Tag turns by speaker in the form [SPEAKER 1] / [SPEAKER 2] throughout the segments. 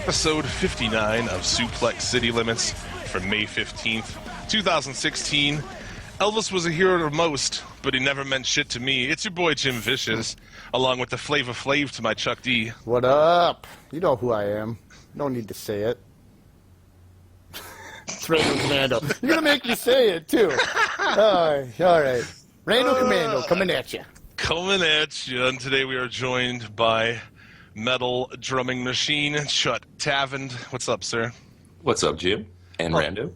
[SPEAKER 1] episode 59 of Suplex City Limits for May 15th, 2016. Elvis was a hero to most, but he never meant shit to me. It's your boy Jim Vicious, along with the Flavor Flav to my Chuck D.
[SPEAKER 2] What up? You know who I am. No need to say it. It's Randall Commando. You're going to make me say it, too. All right. Randall Commando coming at you.
[SPEAKER 1] Coming at you, and today we are joined by metal drumming machine, Chut Tavind. What's up, sir?
[SPEAKER 3] What's up, Jim? And Rando.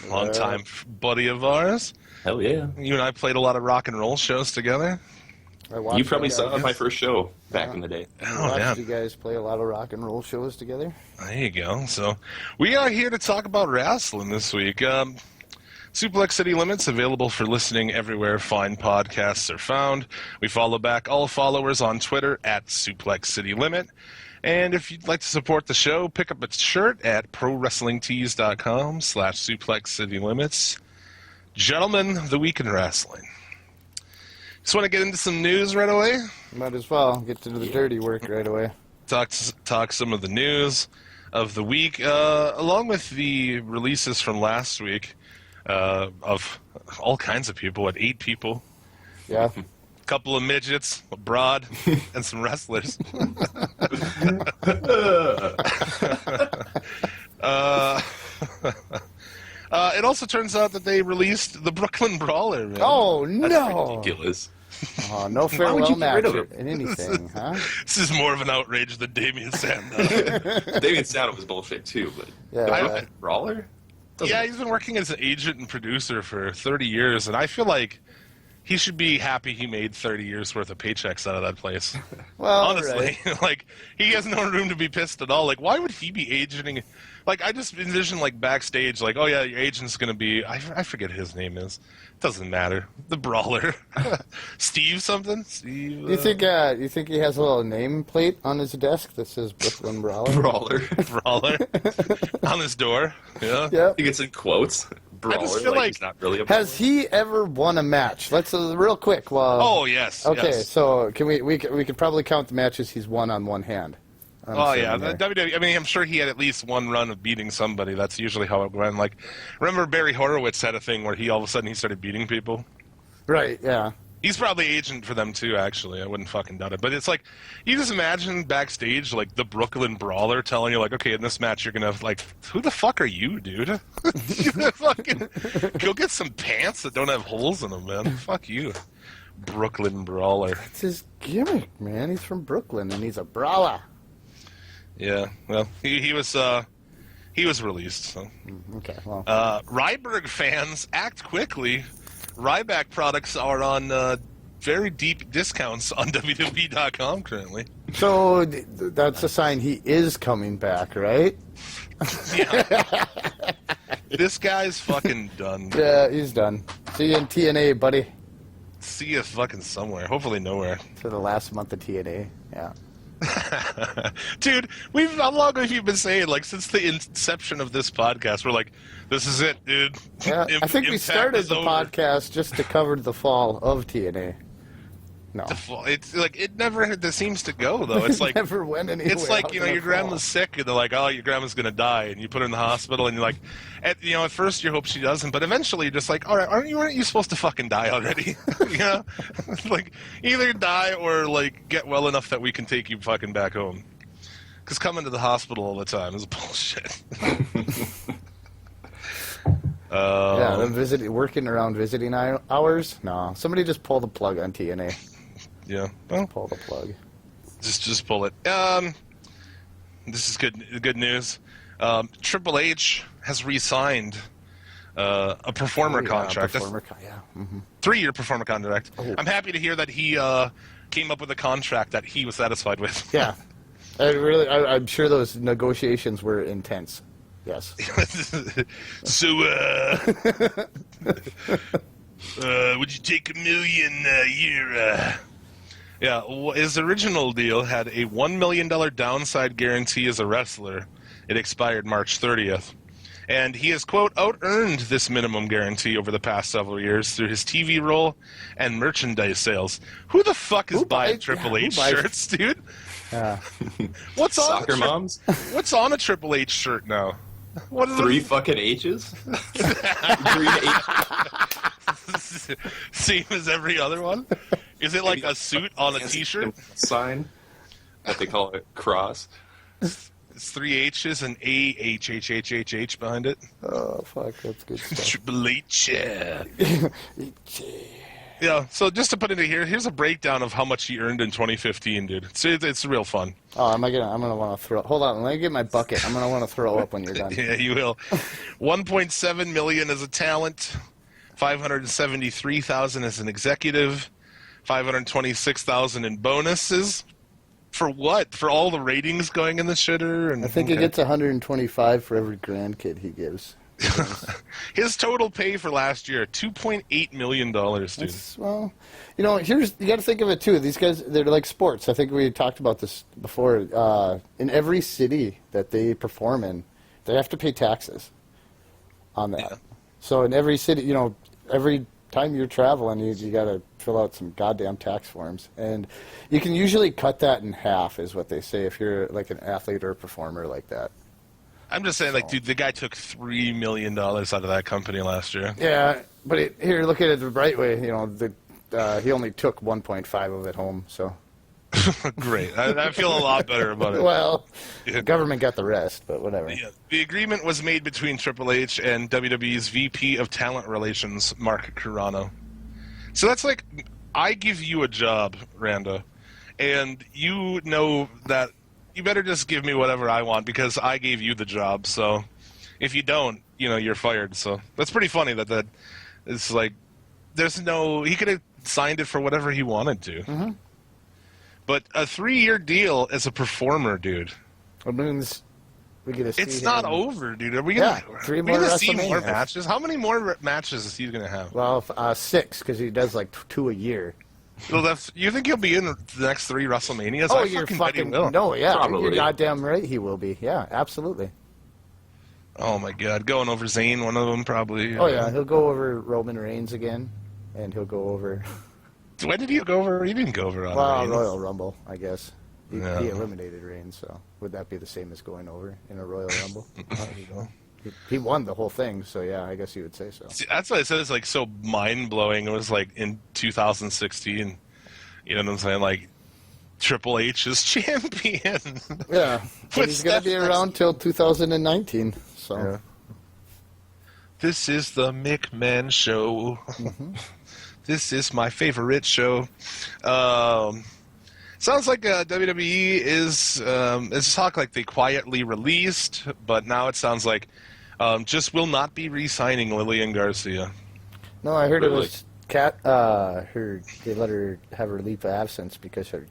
[SPEAKER 1] Long-time buddy of ours.
[SPEAKER 3] Hell yeah.
[SPEAKER 1] You and I played a lot of rock and roll shows together.
[SPEAKER 3] You probably saw my first show back in the day.
[SPEAKER 2] I watched you guys play a lot of rock and roll shows together.
[SPEAKER 1] There you go. So we are here to talk about wrestling this week. Suplex City Limits, available for listening everywhere fine podcasts are found. We follow back all followers on Twitter at Suplex City Limit. And if you'd like to support the show, pick up a shirt at ProWrestlingTees.com/Suplex City Limits. Gentlemen, the week in wrestling. Just want to get into some news right away.
[SPEAKER 2] Might as well get to the dirty work right away.
[SPEAKER 1] Talk some of the news of the week, along with the releases from last week of all kinds of people, 8 people.
[SPEAKER 2] Yeah.
[SPEAKER 1] A couple of midgets, a broad, and some wrestlers. It also turns out that they released the Brooklyn Brawler, man.
[SPEAKER 2] Oh, no.
[SPEAKER 3] That's ridiculous.
[SPEAKER 2] Oh, no farewell match in anything, huh?
[SPEAKER 1] This is more of an outrage than Damien Sandow.
[SPEAKER 3] Damien Sandow was bullshit, too, but
[SPEAKER 2] Yeah.
[SPEAKER 3] Brawler?
[SPEAKER 1] Yeah, he's been working as an agent and producer for 30 years, and I feel like he should be happy he made 30 years worth of paychecks out of that place.
[SPEAKER 2] Well,
[SPEAKER 1] honestly,
[SPEAKER 2] right.
[SPEAKER 1] Like, he has no room to be pissed at all. Like, why would he be agenting? Like, I just envision, like, backstage, like, oh yeah, your agent's gonna be, I forget what his name is. Doesn't matter. The Brawler. Steve something? Steve,
[SPEAKER 2] You think he has a little nameplate on his desk that says Brooklyn Brawler?
[SPEAKER 1] Brawler. On his door. Yeah.
[SPEAKER 2] Yeah.
[SPEAKER 3] He gets in quotes. Brawler,
[SPEAKER 1] I just feel like
[SPEAKER 3] he's not really a brawler.
[SPEAKER 2] Has he ever won a match? Let's real quick. Well,
[SPEAKER 1] Oh, yes.
[SPEAKER 2] okay,
[SPEAKER 1] yes.
[SPEAKER 2] so can we could probably count the matches he's won on one hand.
[SPEAKER 1] Oh, yeah. The WWE, I mean, I'm sure he had at least one run of beating somebody. That's usually how it went. Like, remember Barry Horowitz had a thing where all of a sudden he started beating people?
[SPEAKER 2] Right, yeah.
[SPEAKER 1] He's probably agent for them, too, actually. I wouldn't fucking doubt it. But it's like, you just imagine backstage, like, the Brooklyn Brawler telling you, like, okay, in this match you're going to, like, who the fuck are you, dude? Fucking go get some pants that don't have holes in them, man. Fuck you. Brooklyn Brawler.
[SPEAKER 2] It's his gimmick, man. He's from Brooklyn, and he's a brawler.
[SPEAKER 1] Yeah, well, he was released. So.
[SPEAKER 2] Okay, well.
[SPEAKER 1] Ryberg fans, act quickly. Ryback products are on very deep discounts on WWE.com currently.
[SPEAKER 2] So that's a sign he is coming back, right?
[SPEAKER 1] Yeah. This guy's fucking done.
[SPEAKER 2] Yeah, he's done. See you in TNA, buddy.
[SPEAKER 1] See you fucking somewhere. Hopefully nowhere.
[SPEAKER 2] For the last month of TNA, yeah.
[SPEAKER 1] Dude, how long have you been saying, like, since the inception of this podcast, we're like, this is it, dude.
[SPEAKER 2] Yeah, I think we started the podcast just to cover the fall of TNA. No.
[SPEAKER 1] It's like, it never seems to go, though. It's like,
[SPEAKER 2] never went anywhere.
[SPEAKER 1] it's like, your grandma's sick, and they're like, oh, your grandma's going to die, and you put her in the hospital, and you're like, at first you hope she doesn't, but eventually you're just like, all right, aren't you supposed to fucking die already? You know? Like, either die or, like, get well enough that we can take you fucking back home. Because coming to the hospital all the time is bullshit.
[SPEAKER 2] Working around visiting hours? No. Somebody just pull the plug on TNA.
[SPEAKER 1] Yeah. Well,
[SPEAKER 2] pull the plug.
[SPEAKER 1] Just pull it. This is good news. Triple H has re-signed a performer contract. 3-year performer contract. Oh. I'm happy to hear that he came up with a contract that he was satisfied with.
[SPEAKER 2] Yeah. I'm sure those negotiations were intense. Yes.
[SPEAKER 1] So, would you take $1 million a year? Yeah, his original deal had a $1 million downside guarantee as a wrestler. It expired March 30th. And he has, quote, out-earned this minimum guarantee over the past several years through his TV role and merchandise sales. Who the fuck is buying Triple H shirts, dude?
[SPEAKER 2] Yeah.
[SPEAKER 1] What's on
[SPEAKER 3] Soccer
[SPEAKER 1] the tri-
[SPEAKER 3] moms?
[SPEAKER 1] What's on a Triple H shirt now? What are
[SPEAKER 3] 3 fucking H's? 3 H's.
[SPEAKER 1] Same as every other one? Is it like a suit on a T-shirt?
[SPEAKER 3] Sign that they call it cross.
[SPEAKER 1] It's 3 H's and A-H-H-H-H-H behind it.
[SPEAKER 2] Oh, fuck, that's good stuff.
[SPEAKER 1] Triple H. Yeah, so just to put it in here, here's a breakdown of how much he earned in 2015, dude. It's real fun.
[SPEAKER 2] Oh, I'm gonna want to throw. Hold on, let me get my bucket. I'm gonna want to throw up when you're done.
[SPEAKER 1] Yeah, you will. 1.7 million as a talent, 573,000 as an executive, 526,000 in bonuses. For what? For all the ratings going in the shitter? And
[SPEAKER 2] I think he gets 125 for every grandkid he gives.
[SPEAKER 1] His total pay for last year, $2.8 million, dude.
[SPEAKER 2] Well, you got to think of it too. These guys, they're like sports. I think we talked about this before. In every city that they perform in, they have to pay taxes on that. Yeah. So in every city, every time you're traveling, you got to fill out some goddamn tax forms, and you can usually cut that in half, is what they say, if you're like an athlete or a performer like that.
[SPEAKER 1] I'm just saying, dude, the guy took $3 million out of that company last year.
[SPEAKER 2] Yeah, but here, look at it the right way. He only took 1.5 of it home, so.
[SPEAKER 1] Great. I feel a lot better about it.
[SPEAKER 2] Well, the government got the rest, but whatever.
[SPEAKER 1] Yeah. The agreement was made between Triple H and WWE's VP of Talent Relations, Mark Carrano. So that's like, I give you a job, Randa, and you know that you better just give me whatever I want because I gave you the job. So if you don't, you're fired. So that's pretty funny that it's like he could have signed it for whatever he wanted to.
[SPEAKER 2] Mm-hmm.
[SPEAKER 1] But a 3-year deal as a performer, dude.
[SPEAKER 2] It means we get to see
[SPEAKER 1] It's not over, dude. Are we gonna,
[SPEAKER 2] 3
[SPEAKER 1] we
[SPEAKER 2] more
[SPEAKER 1] gonna see more
[SPEAKER 2] WrestleManias.
[SPEAKER 1] matches? How many more matches is he going to have?
[SPEAKER 2] Well, 6, because he does like 2 a year.
[SPEAKER 1] Well, you think he'll be in the next 3 WrestleManias?
[SPEAKER 2] Oh,
[SPEAKER 1] I
[SPEAKER 2] you're
[SPEAKER 1] bet he
[SPEAKER 2] fucking
[SPEAKER 1] will.
[SPEAKER 2] no, yeah,
[SPEAKER 3] Probably.
[SPEAKER 2] you're goddamn right. He will be. Yeah, absolutely.
[SPEAKER 1] Oh my God, going over Zayn, one of them probably.
[SPEAKER 2] Oh yeah, he'll go over Roman Reigns again, and he'll go over.
[SPEAKER 1] When did he go over? He didn't go over on Reigns.
[SPEAKER 2] Royal Rumble, I guess. He
[SPEAKER 1] Yeah.
[SPEAKER 2] eliminated Reigns, so would that be the same as going over in a Royal Rumble? He won the whole thing, so yeah, I guess you would say so.
[SPEAKER 1] See, that's why I said it's like so mind blowing. It was like in 2016. You know what I'm saying? Like Triple H is champion.
[SPEAKER 2] Yeah, but he's going to be around till 2019. So
[SPEAKER 1] Yeah. This is the McMahon Show.
[SPEAKER 2] Mm-hmm.
[SPEAKER 1] This is my favorite show. Sounds like WWE is it's talk like they quietly released, but now it sounds like just will not be re-signing Lillian Garcia.
[SPEAKER 2] no, I heard
[SPEAKER 3] Really?
[SPEAKER 2] it was Kat. They let her have her leave of absence because her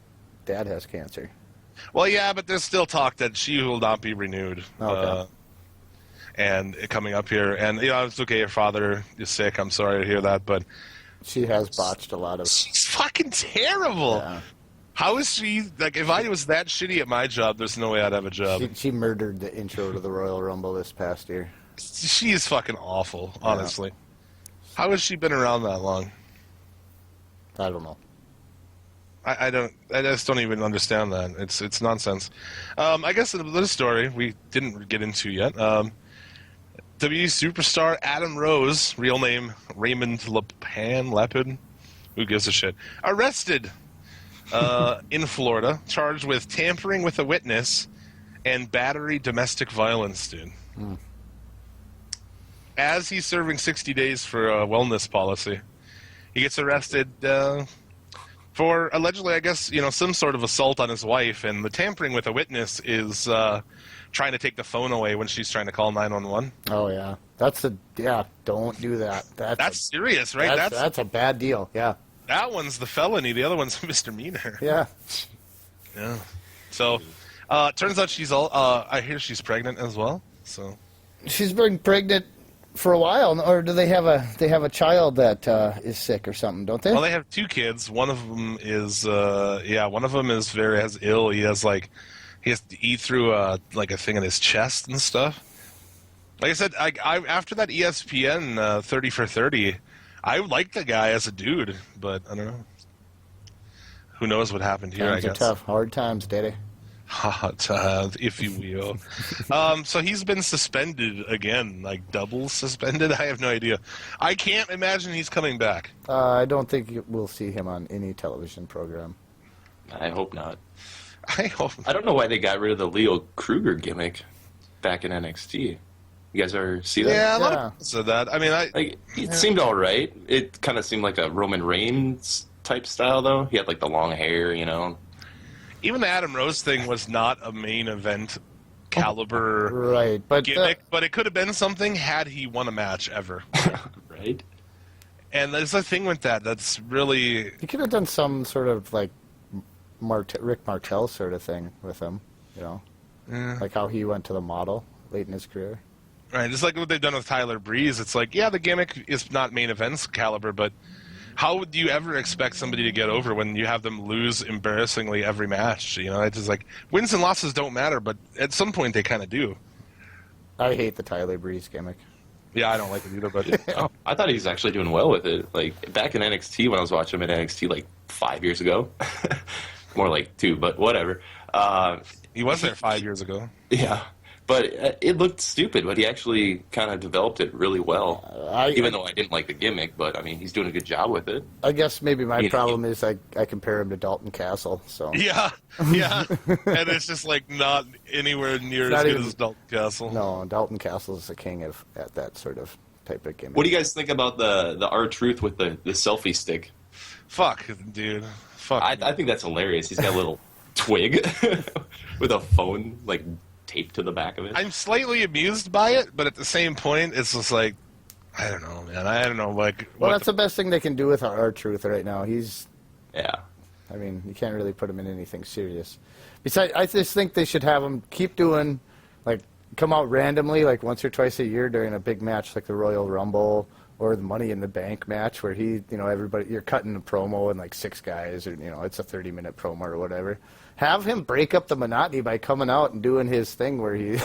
[SPEAKER 2] dad has cancer.
[SPEAKER 1] Well, yeah, but there's still talk that she will not be renewed.
[SPEAKER 2] Okay.
[SPEAKER 1] And coming up here, and it's okay. Your father is sick. I'm sorry to hear that, but
[SPEAKER 2] She has botched a lot of.
[SPEAKER 1] she's fucking terrible.
[SPEAKER 2] Yeah.
[SPEAKER 1] How is she like? If I was that shitty at my job, there's no way I'd have a job.
[SPEAKER 2] She murdered the intro to the Royal Rumble this past year.
[SPEAKER 1] She is fucking awful, honestly. How has she been around that long?
[SPEAKER 2] I don't know.
[SPEAKER 1] I just don't even understand that. It's nonsense. I guess the story we didn't get into yet. WWE superstar Adam Rose, real name Raymond Lepid, who gives a shit, arrested in Florida, charged with tampering with a witness and battery domestic violence, dude. As he's serving 60 days for a wellness policy, he gets arrested for allegedly, I guess, some sort of assault on his wife, and the tampering with a witness is trying to take the phone away when she's trying to call 911.
[SPEAKER 2] Oh yeah, don't do that.
[SPEAKER 1] That's serious, right?
[SPEAKER 2] That's a bad deal. Yeah.
[SPEAKER 1] That one's the felony. The other one's a misdemeanor.
[SPEAKER 2] Yeah.
[SPEAKER 1] Yeah. So, turns out she's I hear she's pregnant as well. So.
[SPEAKER 2] She's been pregnant for a while, or do they have a child that is sick or something? Don't they?
[SPEAKER 1] Well, they have 2 kids. One of them is one of them is has ill. He has to eat through a thing in his chest and stuff. Like I said, I after that ESPN 30 for 30, I like the guy as a dude, but I don't know. Who knows what happened here?
[SPEAKER 2] Times
[SPEAKER 1] I
[SPEAKER 2] are
[SPEAKER 1] guess.
[SPEAKER 2] tough, hard times, Daddy.
[SPEAKER 1] if you will. So he's been suspended again, like double suspended. I have no idea. I can't imagine he's coming back.
[SPEAKER 2] I don't think we'll see him on any television program.
[SPEAKER 3] I hope not.
[SPEAKER 1] I hope.
[SPEAKER 3] I don't know why they got rid of the Leo Kruger gimmick back in NXT. You guys ever see that?
[SPEAKER 1] Yeah, a lot of people said that. I mean,
[SPEAKER 3] It seemed all right. It kind of seemed like a Roman Reigns type style, though. He had like the long hair, you know.
[SPEAKER 1] even the Adam Rose thing was not a main event caliber
[SPEAKER 2] Right, but
[SPEAKER 1] gimmick, but it could have been something had he won a match ever.
[SPEAKER 3] Right.
[SPEAKER 1] And there's a thing with that that's really.
[SPEAKER 2] you could have done some sort of like Rick Martel sort of thing with him, you know, like how he went to the model late in his career.
[SPEAKER 1] Right, just like what they've done with Tyler Breeze. It's like, yeah, the gimmick is not main events caliber, but how would you ever expect somebody to get over when you have them lose embarrassingly every match? You know, it's just like wins and losses don't matter, but at some point they kind of do.
[SPEAKER 2] I hate the Tyler Breeze gimmick.
[SPEAKER 1] Yeah, I don't like it either, but
[SPEAKER 3] Oh, I thought he was actually doing well with it. Like back in NXT when I was watching him at NXT like 5 years ago, more like 2, but whatever.
[SPEAKER 1] he was there 5 years ago.
[SPEAKER 3] Yeah, but it looked stupid. But he actually kind of developed it really well. Even though I didn't like the gimmick, but I mean he's doing a good job with it.
[SPEAKER 2] I guess maybe my
[SPEAKER 3] You know,
[SPEAKER 2] problem is I compare him to Dalton Castle. So
[SPEAKER 1] Yeah, yeah, and it's just like not anywhere near
[SPEAKER 2] Not
[SPEAKER 1] as good
[SPEAKER 2] even-
[SPEAKER 1] as Dalton Castle.
[SPEAKER 2] no, Dalton Castle is the king at that sort of type of gimmick.
[SPEAKER 3] What do you guys think about the R-Truth with the selfie stick?
[SPEAKER 1] Fuck, dude. Fuck.
[SPEAKER 3] I think that's hilarious. He's got a little twig with a phone like taped to the back of it.
[SPEAKER 1] I'm slightly amused by it, but at the same point, it's just like, I don't know, man. I don't know, like.
[SPEAKER 2] Well, that's the best thing they can do with our Truth right now.
[SPEAKER 3] Yeah.
[SPEAKER 2] I mean, you can't really put him in anything serious. Besides, I just think they should have him keep doing, like, come out randomly, like once or twice a year during a big match like the Royal Rumble or the Money in the Bank match where everybody, you're cutting a promo and like 6 guys or, it's a 30-minute promo or whatever. Have him break up the monotony by coming out and doing his thing where he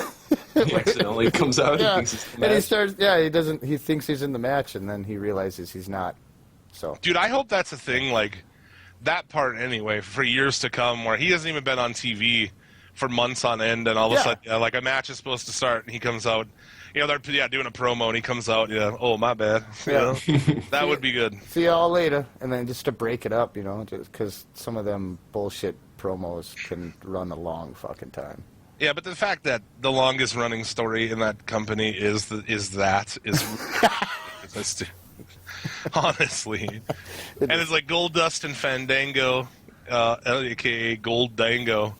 [SPEAKER 3] He accidentally comes out
[SPEAKER 2] yeah,
[SPEAKER 3] and thinks it's the
[SPEAKER 2] and he
[SPEAKER 3] match.
[SPEAKER 2] starts, he thinks he's in the match and then he realizes he's not. So
[SPEAKER 1] Dude, I hope that's a thing, like, that part anyway, for years to come, where he hasn't even been on TV for months on end, and all of a sudden, like, a match is supposed to start, and he comes out, they're doing a promo, and he comes out, oh, my bad.
[SPEAKER 2] Yeah.
[SPEAKER 1] That would be good.
[SPEAKER 2] see y'all later, and then just to break it up, just because some of them bullshit promos can run a long fucking time.
[SPEAKER 1] Yeah, but the fact that the longest running story in that company is ridiculous, dude. Honestly. And it's like Goldust and Fandango, aka Gold Dango,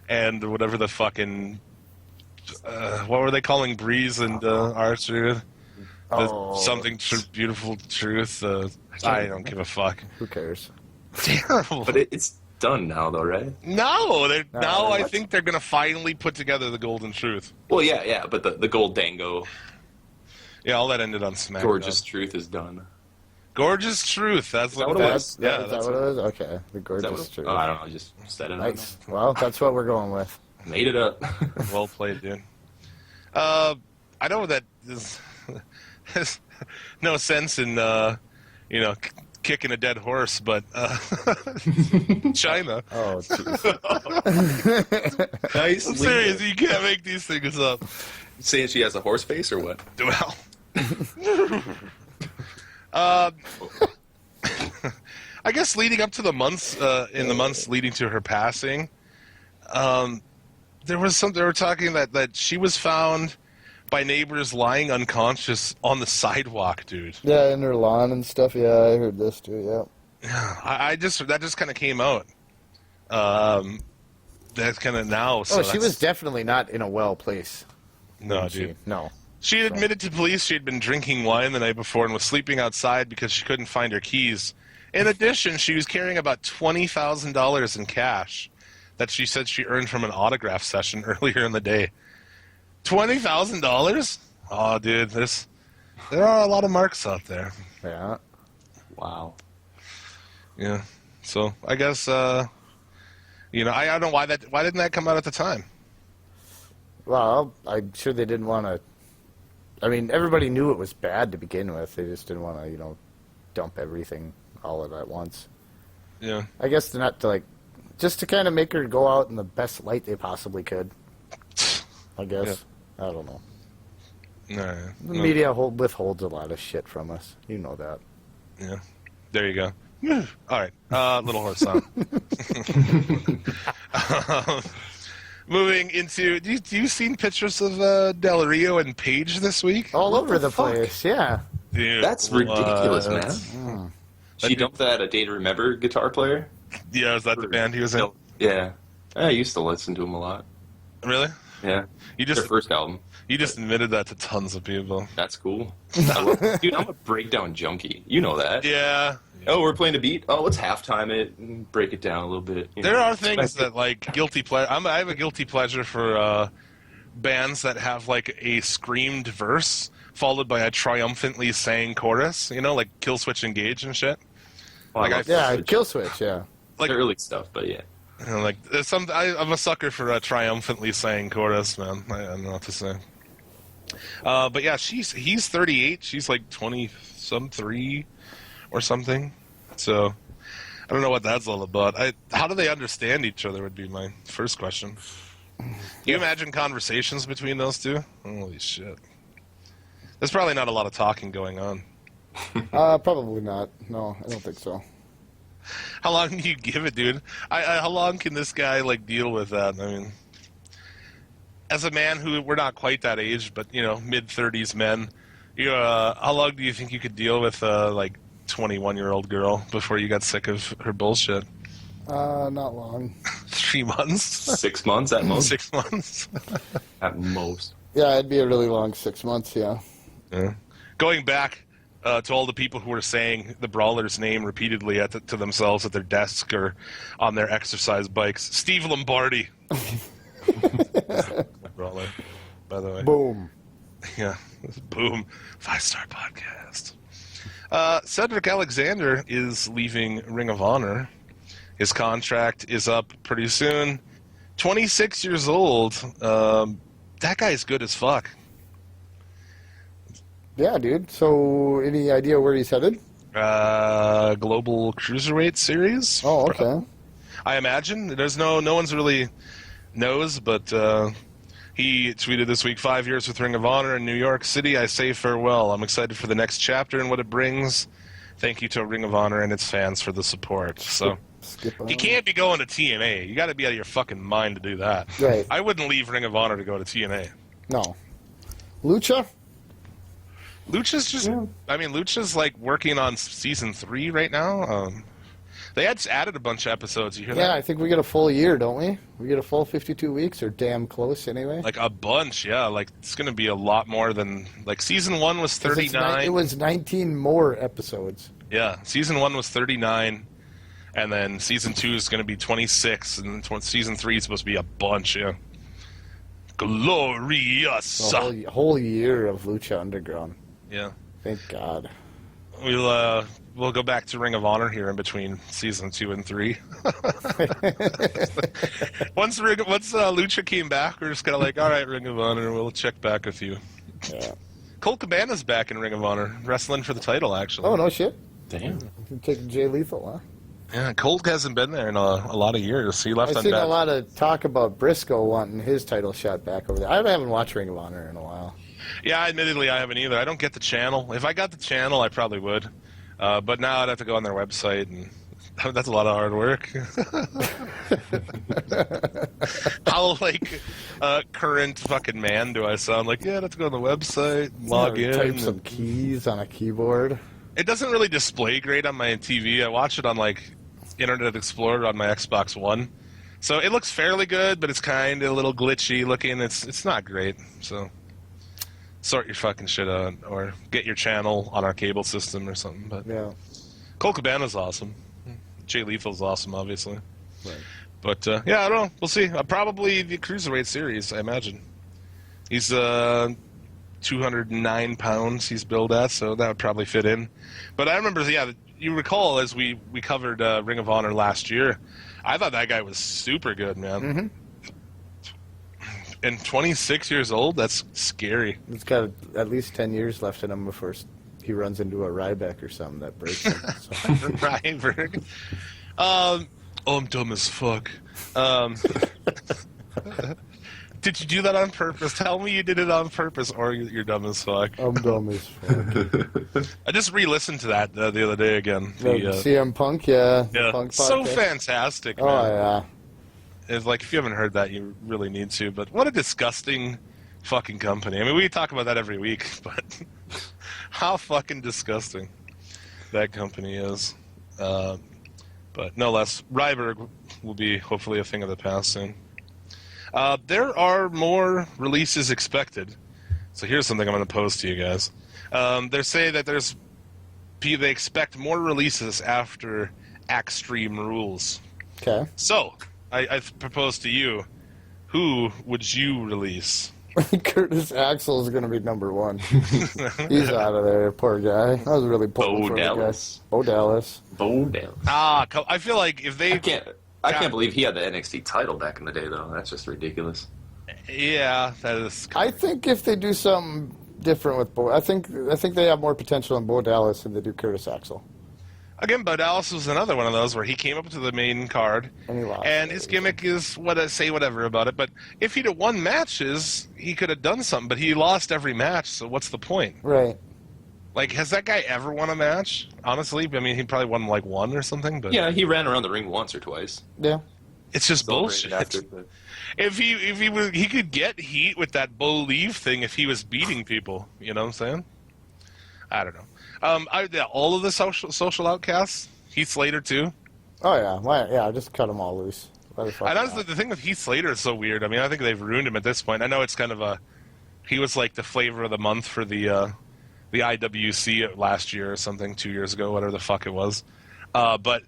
[SPEAKER 1] and whatever the fucking what were they calling Breeze and R-Truth? Beautiful truth. I don't give a fuck.
[SPEAKER 2] Who cares?
[SPEAKER 1] Terrible.
[SPEAKER 3] But it's done now, though, right?
[SPEAKER 1] No, now I
[SPEAKER 2] what?
[SPEAKER 1] think they're gonna finally put together the Golden Truth.
[SPEAKER 3] Well, yeah, but the Gold Dango,
[SPEAKER 1] Yeah, all that ended on SmackDown.
[SPEAKER 3] Gorgeous Truth is done.
[SPEAKER 1] Gorgeous Truth. That's
[SPEAKER 3] that
[SPEAKER 1] what
[SPEAKER 3] what it
[SPEAKER 1] it
[SPEAKER 3] was?
[SPEAKER 1] is.
[SPEAKER 2] Is
[SPEAKER 1] Yeah,
[SPEAKER 2] that
[SPEAKER 1] that's
[SPEAKER 2] what it is? Okay, the
[SPEAKER 3] Is that
[SPEAKER 2] gorgeous
[SPEAKER 3] what
[SPEAKER 2] truth.
[SPEAKER 3] I don't know. I just said it.
[SPEAKER 2] Nice. Well, that's what we're going with.
[SPEAKER 3] Made it up.
[SPEAKER 1] well played, dude. I know that there's no sense in kicking a dead horse, but China.
[SPEAKER 2] Oh, jeez.
[SPEAKER 3] Nice.
[SPEAKER 1] I'm serious. You can't make these things up.
[SPEAKER 3] Saying she has a horse face or what?
[SPEAKER 1] Well. I guess leading up to the months, in the months leading to her passing, they were talking that she was found by neighbors lying unconscious on the sidewalk, dude.
[SPEAKER 2] Yeah, in her lawn and stuff. Yeah, I heard this too. Yeah.
[SPEAKER 1] That just kind of came out. That's kind of now. So
[SPEAKER 2] She was definitely not in a well place.
[SPEAKER 1] no,
[SPEAKER 2] was she?
[SPEAKER 1] dude.
[SPEAKER 2] No.
[SPEAKER 1] She had admitted to police she had been drinking wine the night before and was sleeping outside because she couldn't find her keys. In addition, she was carrying about $20,000 in cash that she said she earned from an autograph session earlier in the day. $20,000? Oh, dude, there are a lot of marks out there.
[SPEAKER 2] Yeah.
[SPEAKER 3] Wow.
[SPEAKER 1] Yeah. So I guess I don't know why didn't that come out at the time?
[SPEAKER 2] Well, I'm sure they didn't want to. I mean, everybody knew it was bad to begin with. They just didn't want to, dump everything all at once.
[SPEAKER 1] Yeah.
[SPEAKER 2] I guess not to just to kind of make her go out in the best light they possibly could. I guess. Yeah. I don't know.
[SPEAKER 1] No.
[SPEAKER 2] The media withholds a lot of shit from us. You know that.
[SPEAKER 1] Yeah. There you go. All right. Little horse song. Moving into, do you seen pictures of Del Rio and Paige this week?
[SPEAKER 2] All over the place, yeah.
[SPEAKER 1] Dude,
[SPEAKER 3] that's ridiculous, man. She dumped that A Day to Remember guitar player?
[SPEAKER 1] Yeah, is that the band he was in?
[SPEAKER 3] Yeah. I used to listen to him a lot.
[SPEAKER 1] Really?
[SPEAKER 3] Yeah.
[SPEAKER 1] Their
[SPEAKER 3] first album.
[SPEAKER 1] You just admitted that to tons of people.
[SPEAKER 3] That's cool. Dude, I'm a breakdown junkie. You know that.
[SPEAKER 1] Yeah.
[SPEAKER 3] Oh, we're playing a beat? Oh, let's halftime it and break it down a little bit.
[SPEAKER 1] There are things that, like, guilty pleasure. I have a guilty pleasure for bands that have, like, a screamed verse followed by a triumphantly sang chorus, like Killswitch Engage and shit.
[SPEAKER 3] Well,
[SPEAKER 2] Killswitch, yeah.
[SPEAKER 3] Like early stuff, but yeah.
[SPEAKER 1] Like, I'm a sucker for a triumphantly sang chorus, man. I don't know what to say. But yeah, he's 38. She's like 23 or something. So I don't know what that's all about. How do they understand each other would be my first question. Can you imagine conversations between those two? Holy shit. There's probably not a lot of talking going on.
[SPEAKER 2] Probably not. No, I don't think so.
[SPEAKER 1] How long do you give it, dude? How long can this guy, like, deal with that? I mean, as a man who, we're not quite that age, but, mid-30s men, how long do you think you could deal with a, 21-year-old girl before you got sick of her bullshit?
[SPEAKER 2] Not long.
[SPEAKER 1] 3 months?
[SPEAKER 3] 6 months at most.
[SPEAKER 1] 6 months?
[SPEAKER 3] At most.
[SPEAKER 2] Yeah, it'd be a really long 6 months, yeah.
[SPEAKER 1] Going back to all the people who were saying the Brawler's name repeatedly to themselves at their desk or on their exercise bikes. Steve Lombardi. Brawler, by the way.
[SPEAKER 2] Boom.
[SPEAKER 1] Yeah, boom. 5-star podcast. Cedric Alexander is leaving Ring of Honor. His contract is up pretty soon. 26 years old. That guy's good as fuck.
[SPEAKER 2] Yeah, dude. So, any idea where he's headed?
[SPEAKER 1] Global Cruiserweight Series.
[SPEAKER 2] Oh, okay.
[SPEAKER 1] I imagine. There's no one's really knows, but he tweeted this week, 5 years with Ring of Honor in New York City. I say farewell. I'm excited for the next chapter and what it brings. Thank you to Ring of Honor and its fans for the support. So you can't be going to TNA. You got to be out of your fucking mind to do that.
[SPEAKER 2] Right.
[SPEAKER 1] I wouldn't leave Ring of Honor to go to TNA.
[SPEAKER 2] No. Lucha?
[SPEAKER 1] Lucha's just, Lucha's like working on season 3 right now. They had added a bunch of episodes. You hear that?
[SPEAKER 2] Yeah, I think we get a full year, don't we? We get a full 52 weeks, or damn close anyway.
[SPEAKER 1] Like a bunch, yeah. Like it's going to be a lot more than, like season 1 was 39.
[SPEAKER 2] It was 19 more episodes.
[SPEAKER 1] Yeah, season 1 was 39, and then season 2 is going to be 26, and then season 3 is supposed to be a bunch, yeah. Glorious.
[SPEAKER 2] A whole year of Lucha Underground.
[SPEAKER 1] Yeah.
[SPEAKER 2] Thank God.
[SPEAKER 1] We'll go back to Ring of Honor here in between season 2 and 3. Once Lucha came back, we're just kind of like, all right, Ring of Honor, we'll check back with you.
[SPEAKER 2] Yeah.
[SPEAKER 1] Colt Cabana's back in Ring of Honor, wrestling for the title, actually.
[SPEAKER 2] Oh, no shit.
[SPEAKER 3] Damn.
[SPEAKER 2] You're taking Jay Lethal, huh?
[SPEAKER 1] Yeah, Colt hasn't been there in a lot of years. He left.
[SPEAKER 2] I've seen a lot of talk about Briscoe wanting his title shot back over there. I haven't watched Ring of Honor in a while.
[SPEAKER 1] Yeah, admittedly, I haven't either. I don't get the channel. If I got the channel, I probably would. But now I'd have to go on their website, and that's a lot of hard work. How, current fucking man do I sound? Like, yeah, I'd have to go on the website, log in.
[SPEAKER 2] Type some keys on a keyboard.
[SPEAKER 1] It doesn't really display great on my TV. I watch it on, Internet Explorer on my Xbox One. So it looks fairly good, but it's kind of a little glitchy looking. It's not great, so sort your fucking shit out, or get your channel on our cable system or something. But
[SPEAKER 2] yeah,
[SPEAKER 1] Colt Cabana's awesome. Jay Lethal's awesome, obviously.
[SPEAKER 2] Right.
[SPEAKER 1] But yeah, I don't know. We'll see. Probably the Cruiserweight Series, I imagine. He's 209 pounds he's billed at, so that would probably fit in. But I remember, yeah, you recall as we covered Ring of Honor last year, I thought that guy was super good, man.
[SPEAKER 2] Mm-hmm.
[SPEAKER 1] And 26 years old, that's scary.
[SPEAKER 2] He's got at least 10 years left in him before he runs into a Ryback or something that breaks him. So.
[SPEAKER 1] Ryberg. Oh, I'm dumb as fuck. Did you do that on purpose? Tell me you did it on purpose, or you're dumb as fuck.
[SPEAKER 2] I'm dumb as fuck.
[SPEAKER 1] I just re-listened to that the other day again.
[SPEAKER 2] CM Punk, yeah.
[SPEAKER 1] Yeah,
[SPEAKER 2] Punk
[SPEAKER 1] so
[SPEAKER 2] podcast.
[SPEAKER 1] fantastic, man.
[SPEAKER 2] Oh, yeah.
[SPEAKER 1] It's like, if you haven't heard that, you really need to. But what a disgusting fucking company. I mean, we talk about that every week, but how fucking disgusting that company is. But no less, Ryberg will be hopefully a thing of the past soon. There are more releases expected. So here's something I'm going to post to you guys. They say that they expect more releases after Extreme Rules.
[SPEAKER 2] Okay.
[SPEAKER 1] So, I propose to you, who would you release?
[SPEAKER 2] Curtis Axel is going to be number one. He's out of there, poor guy. I was really pulling for the guy. Bo Dallas.
[SPEAKER 1] I feel like if they...
[SPEAKER 3] I can't believe he had the NXT title back in the day, though. That's just ridiculous.
[SPEAKER 1] Yeah, that is...
[SPEAKER 2] I think if they do something different with Bo... I think they have more potential in Bo Dallas than they do Curtis Axel.
[SPEAKER 1] Again, Bo Dallas was another one of those where he came up to the main card,
[SPEAKER 2] and he lost.
[SPEAKER 1] And his gimmick is say whatever about it. But if he'd have won matches, he could have done something. But he lost every match, so what's the point?
[SPEAKER 2] Right.
[SPEAKER 1] Like, has that guy ever won a match? Honestly, I mean, he probably won like one or something. But
[SPEAKER 3] yeah, he ran around the ring once or twice.
[SPEAKER 2] Yeah.
[SPEAKER 1] It's just bullshit. If he could get heat with that Bo Leave thing if he was beating people. You know what I'm saying? I don't know. All of the social outcasts, Heath Slater too.
[SPEAKER 2] Oh yeah, just cut them all loose.
[SPEAKER 1] And honestly, the thing with Heath Slater is so weird. I mean, I think they've ruined him at this point. I know it's kind of he was like the flavor of the month for the IWC last year or something, 2 years ago, whatever the fuck it was. But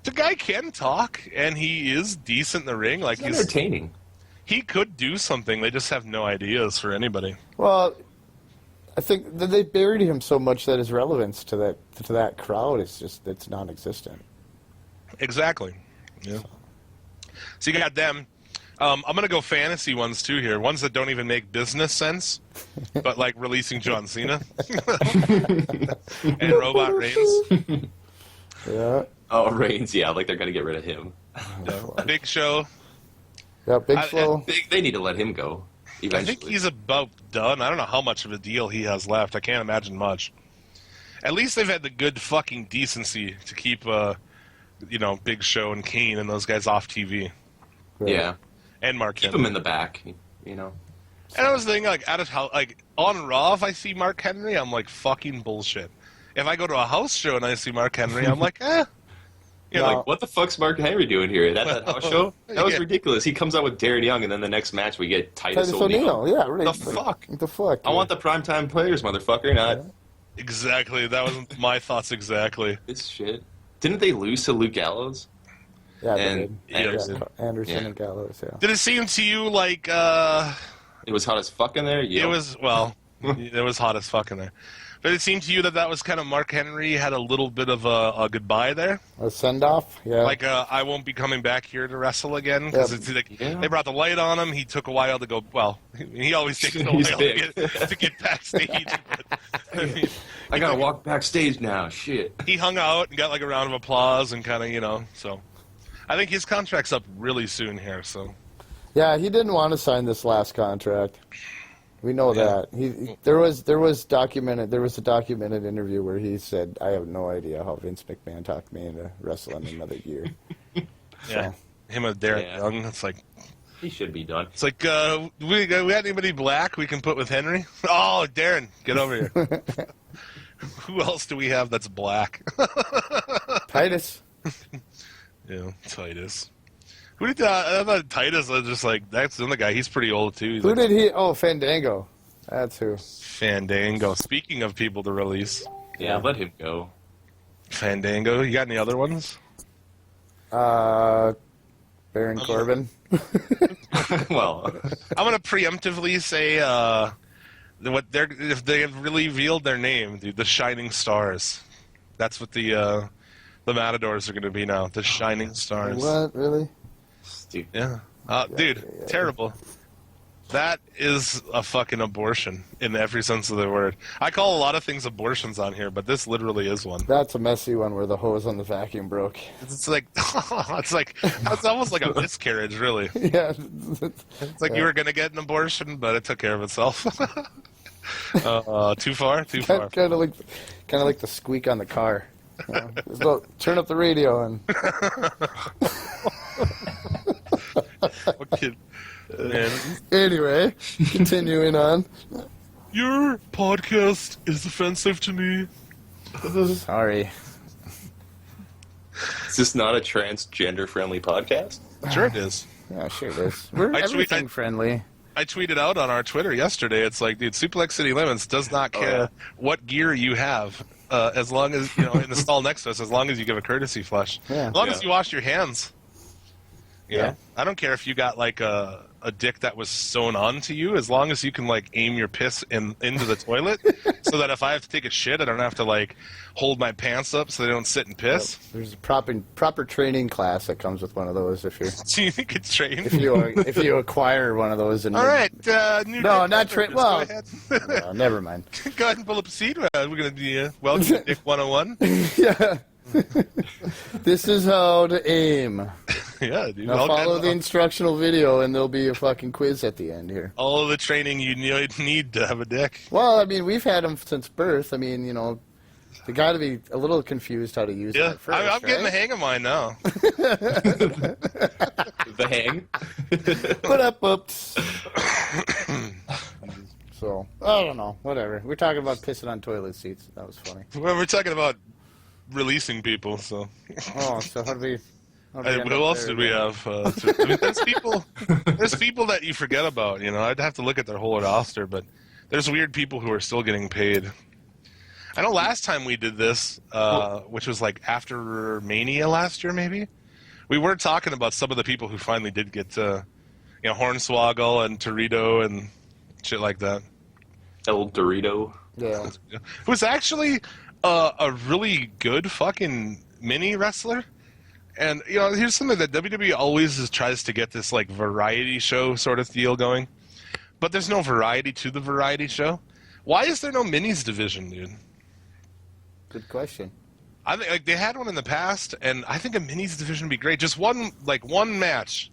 [SPEAKER 1] the guy can talk, and he is decent in the ring. Like
[SPEAKER 3] he's entertaining.
[SPEAKER 1] He could do something. They just have no ideas for anybody.
[SPEAKER 2] Well, I think that they buried him so much that his relevance to that crowd it's non-existent.
[SPEAKER 1] Exactly. Yeah. So you got them. I'm gonna go fantasy ones too here. Ones that don't even make business sense, but like releasing John Cena and Robot Reigns.
[SPEAKER 2] Yeah.
[SPEAKER 3] Oh, Reigns. Yeah, like they're gonna get rid of him.
[SPEAKER 1] Yeah. Big Show.
[SPEAKER 2] Yeah, Big Show.
[SPEAKER 3] They need to let him go. Eventually. I
[SPEAKER 1] think he's about done. I don't know how much of a deal he has left. I can't imagine much. At least they've had the good fucking decency to keep, Big Show and Kane and those guys off TV.
[SPEAKER 3] Yeah.
[SPEAKER 1] And Mark
[SPEAKER 3] Henry. Keep him in the back, you know.
[SPEAKER 1] And I was thinking, on Raw, if I see Mark Henry, I'm like, fucking bullshit. If I go to a house show and I see Mark Henry, I'm like, eh.
[SPEAKER 3] You're like, what the fuck's Mark Henry doing here? That house show? That was ridiculous. He comes out with Darren Young, and then the next match we get Titus O'Neil.
[SPEAKER 2] Yeah, really.
[SPEAKER 3] The fuck?
[SPEAKER 2] The fuck?
[SPEAKER 3] I want the primetime players, motherfucker, not... Yeah.
[SPEAKER 1] Exactly. That was my thoughts exactly.
[SPEAKER 3] It's shit. Didn't they lose to Luke Gallows?
[SPEAKER 2] Yeah,
[SPEAKER 3] and
[SPEAKER 2] Anderson and Gallows, yeah.
[SPEAKER 1] Did it seem to you like...
[SPEAKER 3] It was hot as fuck in there?
[SPEAKER 1] Yep. It was, it was hot as fuck in there. But it seemed to you that was kind of Mark Henry had a little bit of a goodbye there?
[SPEAKER 2] A send-off? Yeah.
[SPEAKER 1] Like, I won't be coming back here to wrestle again. Because it's like, they brought the light on him. He took a while to go, he always takes a while to get backstage. But,
[SPEAKER 3] I gotta walk backstage now, shit.
[SPEAKER 1] He hung out and got like a round of applause and kind of, so. I think his contract's up really soon here, so.
[SPEAKER 2] Yeah, he didn't want to sign this last contract. We know that. There was a documented interview where he said, "I have no idea how Vince McMahon talked me into wrestling another year."
[SPEAKER 1] Yeah, him and Darren Young. It's like
[SPEAKER 3] he should be done.
[SPEAKER 1] It's like we got anybody black we can put with Henry? Oh, Darren, get over here. Who else do we have that's black?
[SPEAKER 2] Titus.
[SPEAKER 1] Yeah, Titus. Who did I thought Titus was just like, that's the other guy. He's pretty old, too.
[SPEAKER 2] Who did he? Oh, Fandango. That's who.
[SPEAKER 1] Fandango. Speaking of people to release.
[SPEAKER 3] Yeah, let him go.
[SPEAKER 1] Fandango. You got any other ones?
[SPEAKER 2] Baron Corbin.
[SPEAKER 3] Well.
[SPEAKER 1] I'm going to preemptively say if they have really revealed their name, dude, the Shining Stars. That's what the Matadors are going to be now. The Shining Stars.
[SPEAKER 2] What? Really?
[SPEAKER 3] Stupid.
[SPEAKER 1] Yeah. Dude, terrible. That is a fucking abortion in every sense of the word. I call a lot of things abortions on here, but this literally is one.
[SPEAKER 2] That's a messy one where the hose on the vacuum broke.
[SPEAKER 1] It's like it's almost like a miscarriage, really.
[SPEAKER 2] Yeah.
[SPEAKER 1] It's like you were gonna get an abortion, but it took care of itself. Too far.
[SPEAKER 2] Kind of like the squeak on the car. You know? So, turn up the radio and.
[SPEAKER 1] Okay. Man.
[SPEAKER 2] Anyway, continuing on.
[SPEAKER 1] Your podcast is offensive to me.
[SPEAKER 2] Sorry.
[SPEAKER 3] Is this not a transgender-friendly podcast?
[SPEAKER 1] Sure it is.
[SPEAKER 2] Yeah, sure it is. We're everything friendly.
[SPEAKER 1] I tweeted out on our Twitter yesterday. It's like, dude, Suplex City Limits does not care what gear you have, as long as in the stall next to us. As long as you give a courtesy flush, as long as you wash your hands. You know? I don't care if you got like a dick that was sewn onto you, as long as you can like aim your piss into the toilet, so that if I have to take a shit, I don't have to like hold my pants up so they don't sit and piss.
[SPEAKER 2] Yep. There's a proper training class that comes with one of those. If you're,
[SPEAKER 1] do you think it's trained?
[SPEAKER 2] If you acquire one of those, and
[SPEAKER 1] all right,
[SPEAKER 2] no, not trained. Well, no, never mind.
[SPEAKER 1] Go ahead and pull up a seat. We're gonna do welcome to Dick 101.
[SPEAKER 2] Yeah. This is how to aim.
[SPEAKER 1] Yeah, dude.
[SPEAKER 2] Now follow the instructional video, and there'll be a fucking quiz at the end here.
[SPEAKER 1] All of the training you need to have a dick.
[SPEAKER 2] Well, I mean, we've had them since birth. I mean, they got to be a little confused how to use it at first,
[SPEAKER 1] I'm getting the hang of mine now.
[SPEAKER 3] The hang?
[SPEAKER 2] Put up, oops. So, I don't know. Whatever. We're talking about pissing on toilet seats. That was funny.
[SPEAKER 1] Well, we're talking about releasing people, so.
[SPEAKER 2] Oh, so how do we...
[SPEAKER 1] Who else did we have? There's people that you forget about. I'd have to look at their whole roster, but there's weird people who are still getting paid. I know last time we did this, which was like after Mania last year, maybe. We were talking about some of the people who finally did get, Hornswoggle and Torito and shit like that.
[SPEAKER 3] El Dorito.
[SPEAKER 2] Yeah.
[SPEAKER 1] Who's actually a really good fucking mini wrestler. And, here's something that WWE always tries to get this, like, variety show sort of deal going. But there's no variety to the variety show. Why is there no minis division, dude?
[SPEAKER 2] Good question.
[SPEAKER 1] I think, like, they had one in the past, and I think a minis division would be great. Just one match.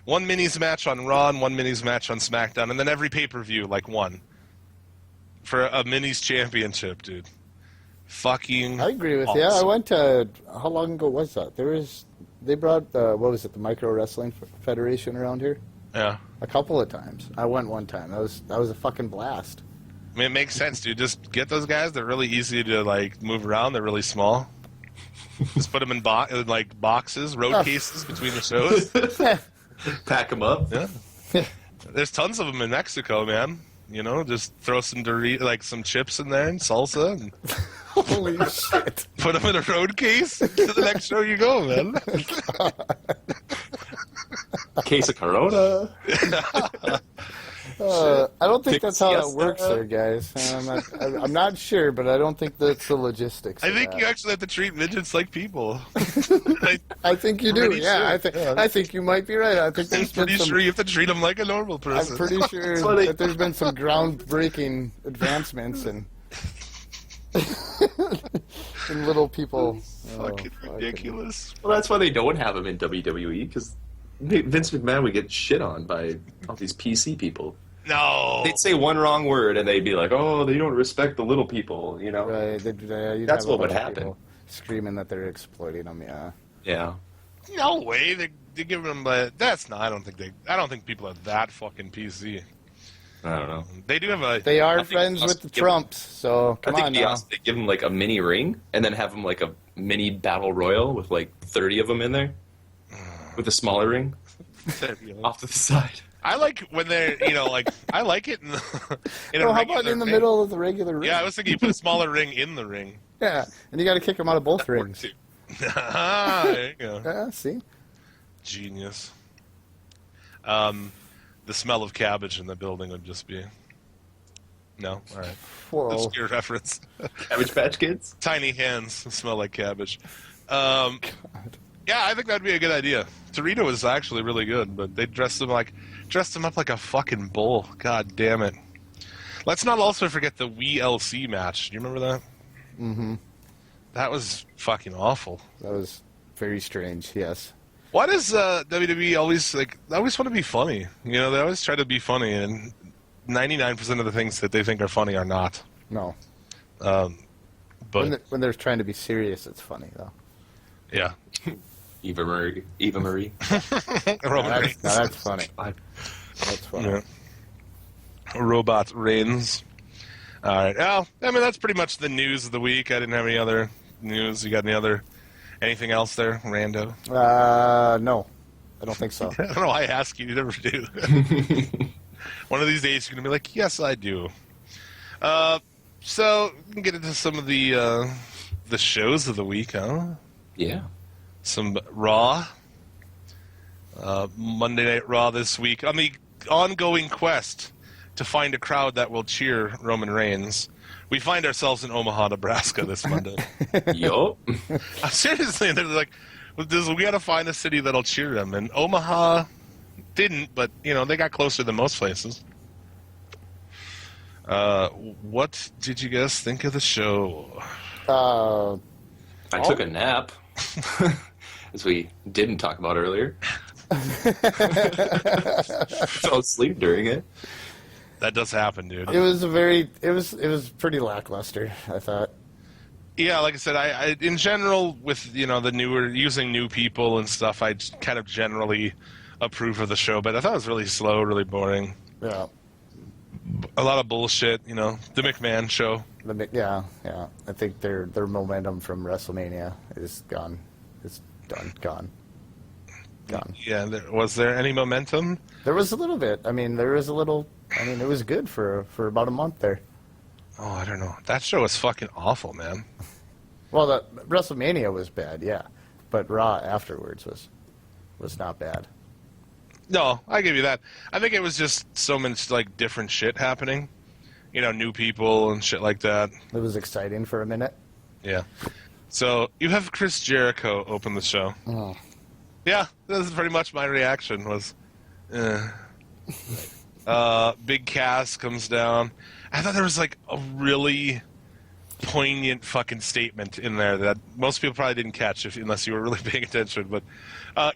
[SPEAKER 1] One minis match on Raw and one minis match on SmackDown, and then every pay-per-view, like, one. For a minis championship, dude. Fucking
[SPEAKER 2] I agree with
[SPEAKER 1] awesome.
[SPEAKER 2] you. I went to, how long ago was that? They brought the Micro Wrestling Federation around here?
[SPEAKER 1] Yeah.
[SPEAKER 2] A couple of times. I went one time. That was a fucking blast.
[SPEAKER 1] I mean, it makes sense, dude. Just get those guys. They're really easy to, like, move around. They're really small. Just put them in boxes, road cases between the shows.
[SPEAKER 3] Pack them up.
[SPEAKER 1] Yeah. There's tons of them in Mexico, man. Just throw some some chips in there and salsa and
[SPEAKER 2] holy shit.
[SPEAKER 1] Put them in a road case to the next show you go, man.
[SPEAKER 3] Case of Corona.
[SPEAKER 2] I don't think that's how it works there, guys. I'm not sure, but I don't think that's the logistics.
[SPEAKER 1] I think you actually have to treat midgets like people.
[SPEAKER 2] I think you do. Yeah,
[SPEAKER 1] sure.
[SPEAKER 2] I think you might be right. I think
[SPEAKER 1] I'm pretty sure you have to treat them like a normal person.
[SPEAKER 2] I'm pretty sure that there's been some groundbreaking advancements and little people.
[SPEAKER 1] Fucking ridiculous.
[SPEAKER 3] Well, that's why they don't have them in WWE, because Vince McMahon would get shit on by all these PC people.
[SPEAKER 1] No.
[SPEAKER 3] They'd say one wrong word and they'd be like, "Oh, they don't respect the little people,"
[SPEAKER 2] Right.
[SPEAKER 3] That's what would happen.
[SPEAKER 2] Screaming that they're exploiting them. Yeah.
[SPEAKER 3] Yeah.
[SPEAKER 1] No way. They give them, but that's not. I don't think people are that fucking PC.
[SPEAKER 3] I don't know.
[SPEAKER 1] They do have
[SPEAKER 2] They are friends with the Trumps, so come on now.
[SPEAKER 3] They give them like a mini ring and then have them like a mini battle royal with like 30 of them in there, with a smaller ring off to the side.
[SPEAKER 1] I like when they're, I like it in
[SPEAKER 2] how about in the middle of the regular ring?
[SPEAKER 1] Yeah, I was thinking you put a smaller ring in the ring.
[SPEAKER 2] Yeah, and you got to kick them out of both rings.
[SPEAKER 1] There you go.
[SPEAKER 2] Yeah, see?
[SPEAKER 1] Genius. The smell of cabbage in the building would just be... No? All right.
[SPEAKER 2] Whoa.
[SPEAKER 1] Obscure reference.
[SPEAKER 3] Cabbage Patch Kids?
[SPEAKER 1] Tiny hands smell like cabbage. Yeah, I think that'd be a good idea. Torito was actually really good, but they dressed him up like a fucking bull. God damn it. Let's not also forget the Wii LC match. Do you remember that?
[SPEAKER 2] Mm-hmm.
[SPEAKER 1] That was fucking awful.
[SPEAKER 2] That was very strange, yes.
[SPEAKER 1] Why does WWE always, like, they always want to be funny? You know, they always try to be funny, and 99% of the things that they think are funny are not.
[SPEAKER 2] No.
[SPEAKER 1] But
[SPEAKER 2] when they're trying to be serious, it's funny, though.
[SPEAKER 1] Yeah.
[SPEAKER 3] Eva Marie.
[SPEAKER 1] Roman Reigns.
[SPEAKER 2] That's funny. That's funny.
[SPEAKER 1] Yeah. Robot Reigns. All right. Well, I mean, that's pretty much the news of the week. I didn't have any other news. You got anything else there, Rando?
[SPEAKER 2] No. I don't think so.
[SPEAKER 1] I don't know why I ask you. You never do. One of these days, you're going to be like, yes, I do. So, we can get into some of the shows of the week, huh?
[SPEAKER 3] Yeah.
[SPEAKER 1] Some Raw. Monday Night Raw this week. On the ongoing quest to find a crowd that will cheer Roman Reigns, we find ourselves in Omaha, Nebraska this Monday.
[SPEAKER 3] Yup.
[SPEAKER 1] Seriously, they're like, we got to find a city that'll cheer him. And Omaha didn't, but, you know, they got closer than most places. What did you guys think of the show?
[SPEAKER 3] I took a nap, as we didn't talk about earlier. Fell asleep during it.
[SPEAKER 1] That does happen, dude.
[SPEAKER 2] It was pretty lackluster, I thought.
[SPEAKER 1] Yeah, like I said, I in general, with, you know, using new people and stuff, I kind of generally approve of the show, but I thought it was really slow, really boring.
[SPEAKER 2] Yeah.
[SPEAKER 1] A lot of bullshit, you know. The McMahon show.
[SPEAKER 2] Yeah. I think their momentum from WrestleMania is gone. It's done. Gone.
[SPEAKER 1] Yeah, was there any momentum?
[SPEAKER 2] There was a little bit. I mean, it was good for about a month there.
[SPEAKER 1] Oh, I don't know. That show was fucking awful, man.
[SPEAKER 2] Well, the WrestleMania was bad, yeah, but Raw afterwards was not bad.
[SPEAKER 1] No, I give you that. I think it was just so much, like, different shit happening. You know, new people and shit like that.
[SPEAKER 2] It was exciting for a minute.
[SPEAKER 1] Yeah. So, you have Chris Jericho open the show.
[SPEAKER 2] Oh.
[SPEAKER 1] Yeah, this is pretty much my reaction was, Big Cass comes down. I thought there was, like, a really poignant fucking statement in there that most people probably didn't catch unless you were really paying attention. But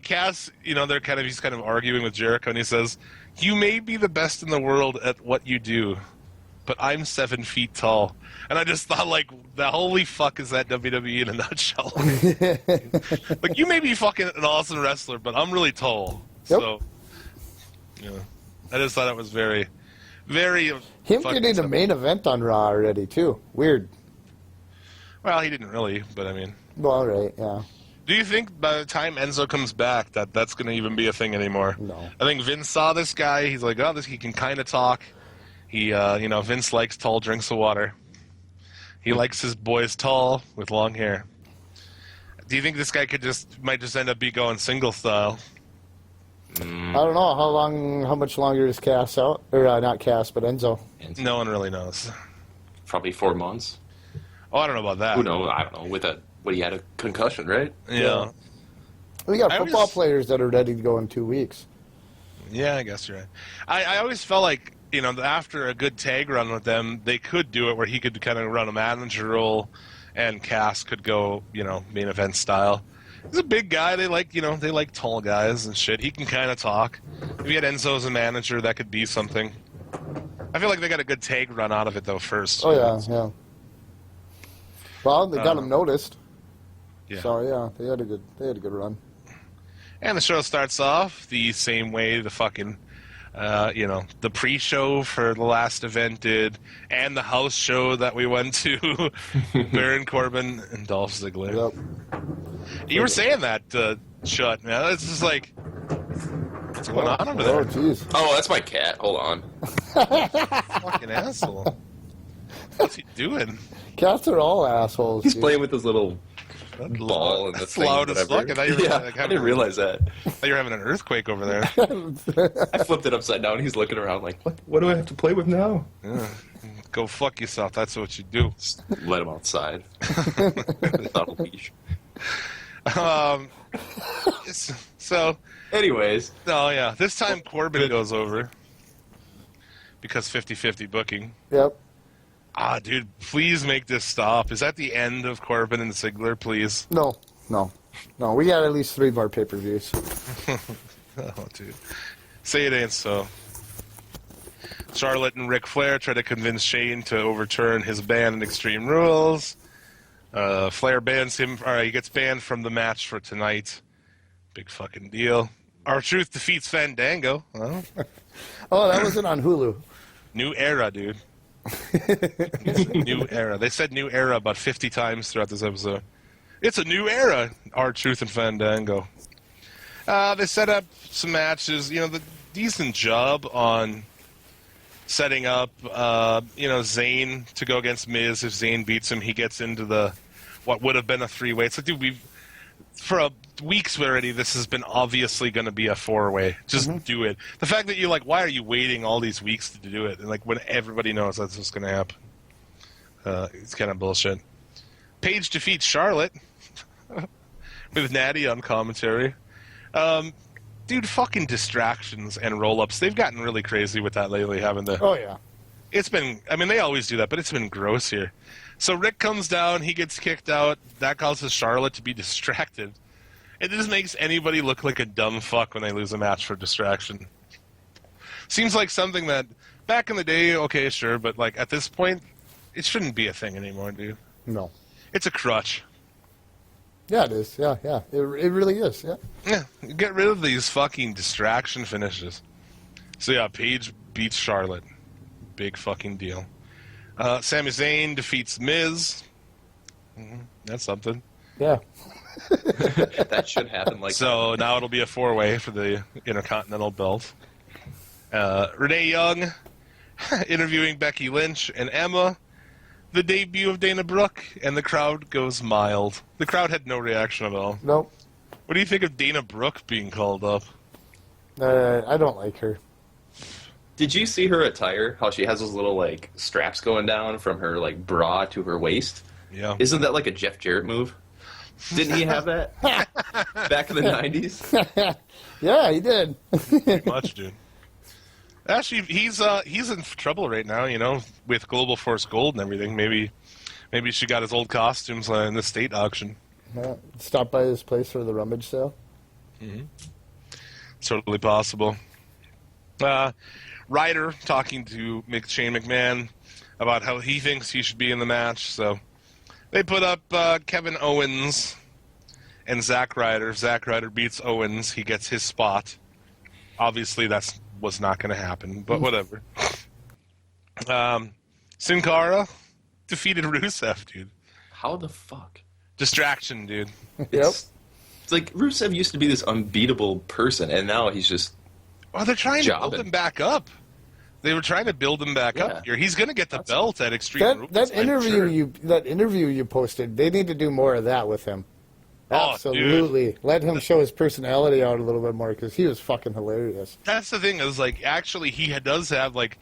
[SPEAKER 1] Cass, you know, he's kind of arguing with Jericho, and he says, "You may be the best in the world at what you do, but I'm 7 feet tall." And I just thought, like, the holy fuck is that WWE in a nutshell? Like, you may be fucking an awesome wrestler, but I'm really tall.
[SPEAKER 2] Yep.
[SPEAKER 1] So, yeah, I just thought it was very, very.
[SPEAKER 2] Him getting a main event on Raw already too. Weird.
[SPEAKER 1] Well, he didn't really, but I mean.
[SPEAKER 2] Well, all right, yeah.
[SPEAKER 1] Do you think by the time Enzo comes back that's going to even be a thing anymore?
[SPEAKER 2] No.
[SPEAKER 1] I think Vince saw this guy. He's like, oh, he can kind of talk. He, Vince likes tall drinks of water. He likes his boys tall with long hair. Do you think this guy might just end up going single style?
[SPEAKER 2] I don't know how much longer is Cass out, or not Cass, but Enzo.
[SPEAKER 1] No one really knows.
[SPEAKER 3] Probably 4 months.
[SPEAKER 1] Oh, I don't know about that.
[SPEAKER 3] Who knows? I don't know. He had a concussion, right?
[SPEAKER 1] Yeah.
[SPEAKER 2] We got football players that are ready to go in 2 weeks.
[SPEAKER 1] Yeah, I guess you're right. I always felt like, you know, after a good tag run with them, they could do it where he could kind of run a manager role and Cass could go, you know, main event style. He's a big guy. They like tall guys and shit. He can kind of talk. If you had Enzo as a manager, that could be something. I feel like they got a good tag run out of it, though, first.
[SPEAKER 2] Oh, yeah. Well, they got him noticed.
[SPEAKER 1] Yeah.
[SPEAKER 2] So, yeah, they had a good run.
[SPEAKER 1] And the show starts off the same way the fucking, the pre-show for the last event did, and the house show that we went to, Baron Corbin and Dolph Ziggler.
[SPEAKER 2] Yep.
[SPEAKER 1] You were saying that, Shut, man. It's just like, what's going on over there?
[SPEAKER 2] Oh, jeez.
[SPEAKER 3] Oh, that's my cat. Hold on.
[SPEAKER 1] Fucking asshole. What's he doing?
[SPEAKER 2] Cats are all assholes.
[SPEAKER 3] He's
[SPEAKER 2] dude.
[SPEAKER 3] playing with his little ball and the
[SPEAKER 1] That's
[SPEAKER 3] thing.
[SPEAKER 1] loud as
[SPEAKER 3] whatever.
[SPEAKER 1] fuck. I
[SPEAKER 3] didn't realize that.
[SPEAKER 1] thought you were having an earthquake over there.
[SPEAKER 3] I flipped it upside down. He's looking around like, what do I have to play with now?
[SPEAKER 1] Yeah. Go fuck yourself. That's what you do.
[SPEAKER 3] Just let him outside. Without a leash.
[SPEAKER 1] So,
[SPEAKER 3] Anyways,
[SPEAKER 1] oh yeah, this time Corbin goes over because 50-50 booking.
[SPEAKER 2] Yep.
[SPEAKER 1] Dude, please make this stop. Is that the end of Corbin and Ziggler, please?
[SPEAKER 2] No. We got at least 3 more pay-per-views.
[SPEAKER 1] Oh, dude. Say it ain't so. Charlotte and Ric Flair try to convince Shane to overturn his ban in Extreme Rules. Flair bans him. All right, he gets banned from the match for tonight. Big fucking deal. R-Truth defeats Fandango. Huh?
[SPEAKER 2] Oh, that wasn't on Hulu.
[SPEAKER 1] New era, dude. New era. They said new era about 50 times throughout this episode. It's a new era, R-Truth and Fandango. They set up some matches. The decent job on setting up, Zayn to go against Miz. If Zayn beats him, he gets into what would have been a 3-way. It's like, dude, for weeks already, this has been obviously going to be a 4-way. Just do it. The fact that you're like, why are you waiting all these weeks to do it? And like, when everybody knows that's what's going to happen. It's kind of bullshit. Paige defeats Charlotte with Natty on commentary. Dude, fucking distractions and roll-ups. They've gotten really crazy with that lately, haven't they?
[SPEAKER 2] Oh, yeah.
[SPEAKER 1] It's been, they always do that, but it's been gross here. So Rick comes down, he gets kicked out. That causes Charlotte to be distracted. It just makes anybody look like a dumb fuck when they lose a match for distraction. Seems like something that, back in the day, okay, sure, but like at this point, it shouldn't be a thing anymore, dude.
[SPEAKER 2] No.
[SPEAKER 1] It's a crutch.
[SPEAKER 2] Yeah, it is. Yeah. It really is, yeah.
[SPEAKER 1] Yeah, get rid of these fucking distraction finishes. So yeah, Paige beats Charlotte. Big fucking deal. Sami Zayn defeats Miz. That's something.
[SPEAKER 2] Yeah.
[SPEAKER 3] that should happen like
[SPEAKER 1] So now it'll be a 4-way for the Intercontinental belt. Renee Young interviewing Becky Lynch and Emma. The debut of Dana Brooke, and the crowd goes mild. The crowd had no reaction at all.
[SPEAKER 2] Nope.
[SPEAKER 1] What do you think of Dana Brooke being called up?
[SPEAKER 2] I don't like her.
[SPEAKER 3] Did you see her attire? How she has those little like straps going down from her like bra to her waist?
[SPEAKER 1] Yeah.
[SPEAKER 3] Isn't that like a Jeff Jarrett move? Didn't he have that back in the 90s?
[SPEAKER 2] Yeah, he did.
[SPEAKER 1] Pretty much, dude. Actually, he's in trouble right now, with Global Force Gold and everything. Maybe she got his old costumes in the state auction.
[SPEAKER 2] Stop by his place for the rummage sale.
[SPEAKER 1] Mm-hmm. It's totally possible. Ryder talking to Shane McMahon about how he thinks he should be in the match. So they put up Kevin Owens and Zack Ryder. Zack Ryder beats Owens. He gets his spot. Obviously, was not going to happen, but whatever. Sin Cara defeated Rusev, dude.
[SPEAKER 3] How the fuck?
[SPEAKER 1] Distraction, dude.
[SPEAKER 3] It's like Rusev used to be this unbeatable person, and now he's just
[SPEAKER 1] Well, they're trying to build
[SPEAKER 3] jobbing.
[SPEAKER 1] him back up. They were trying to build him back up here. He's going to get the belt at Extreme Rules.
[SPEAKER 2] That interview you posted, they need to do more of that with him.
[SPEAKER 1] Oh,
[SPEAKER 2] Absolutely.
[SPEAKER 1] dude.
[SPEAKER 2] Let him show his personality out a little bit more because he was fucking hilarious.
[SPEAKER 1] That's the thing is, like, actually, he does have, like,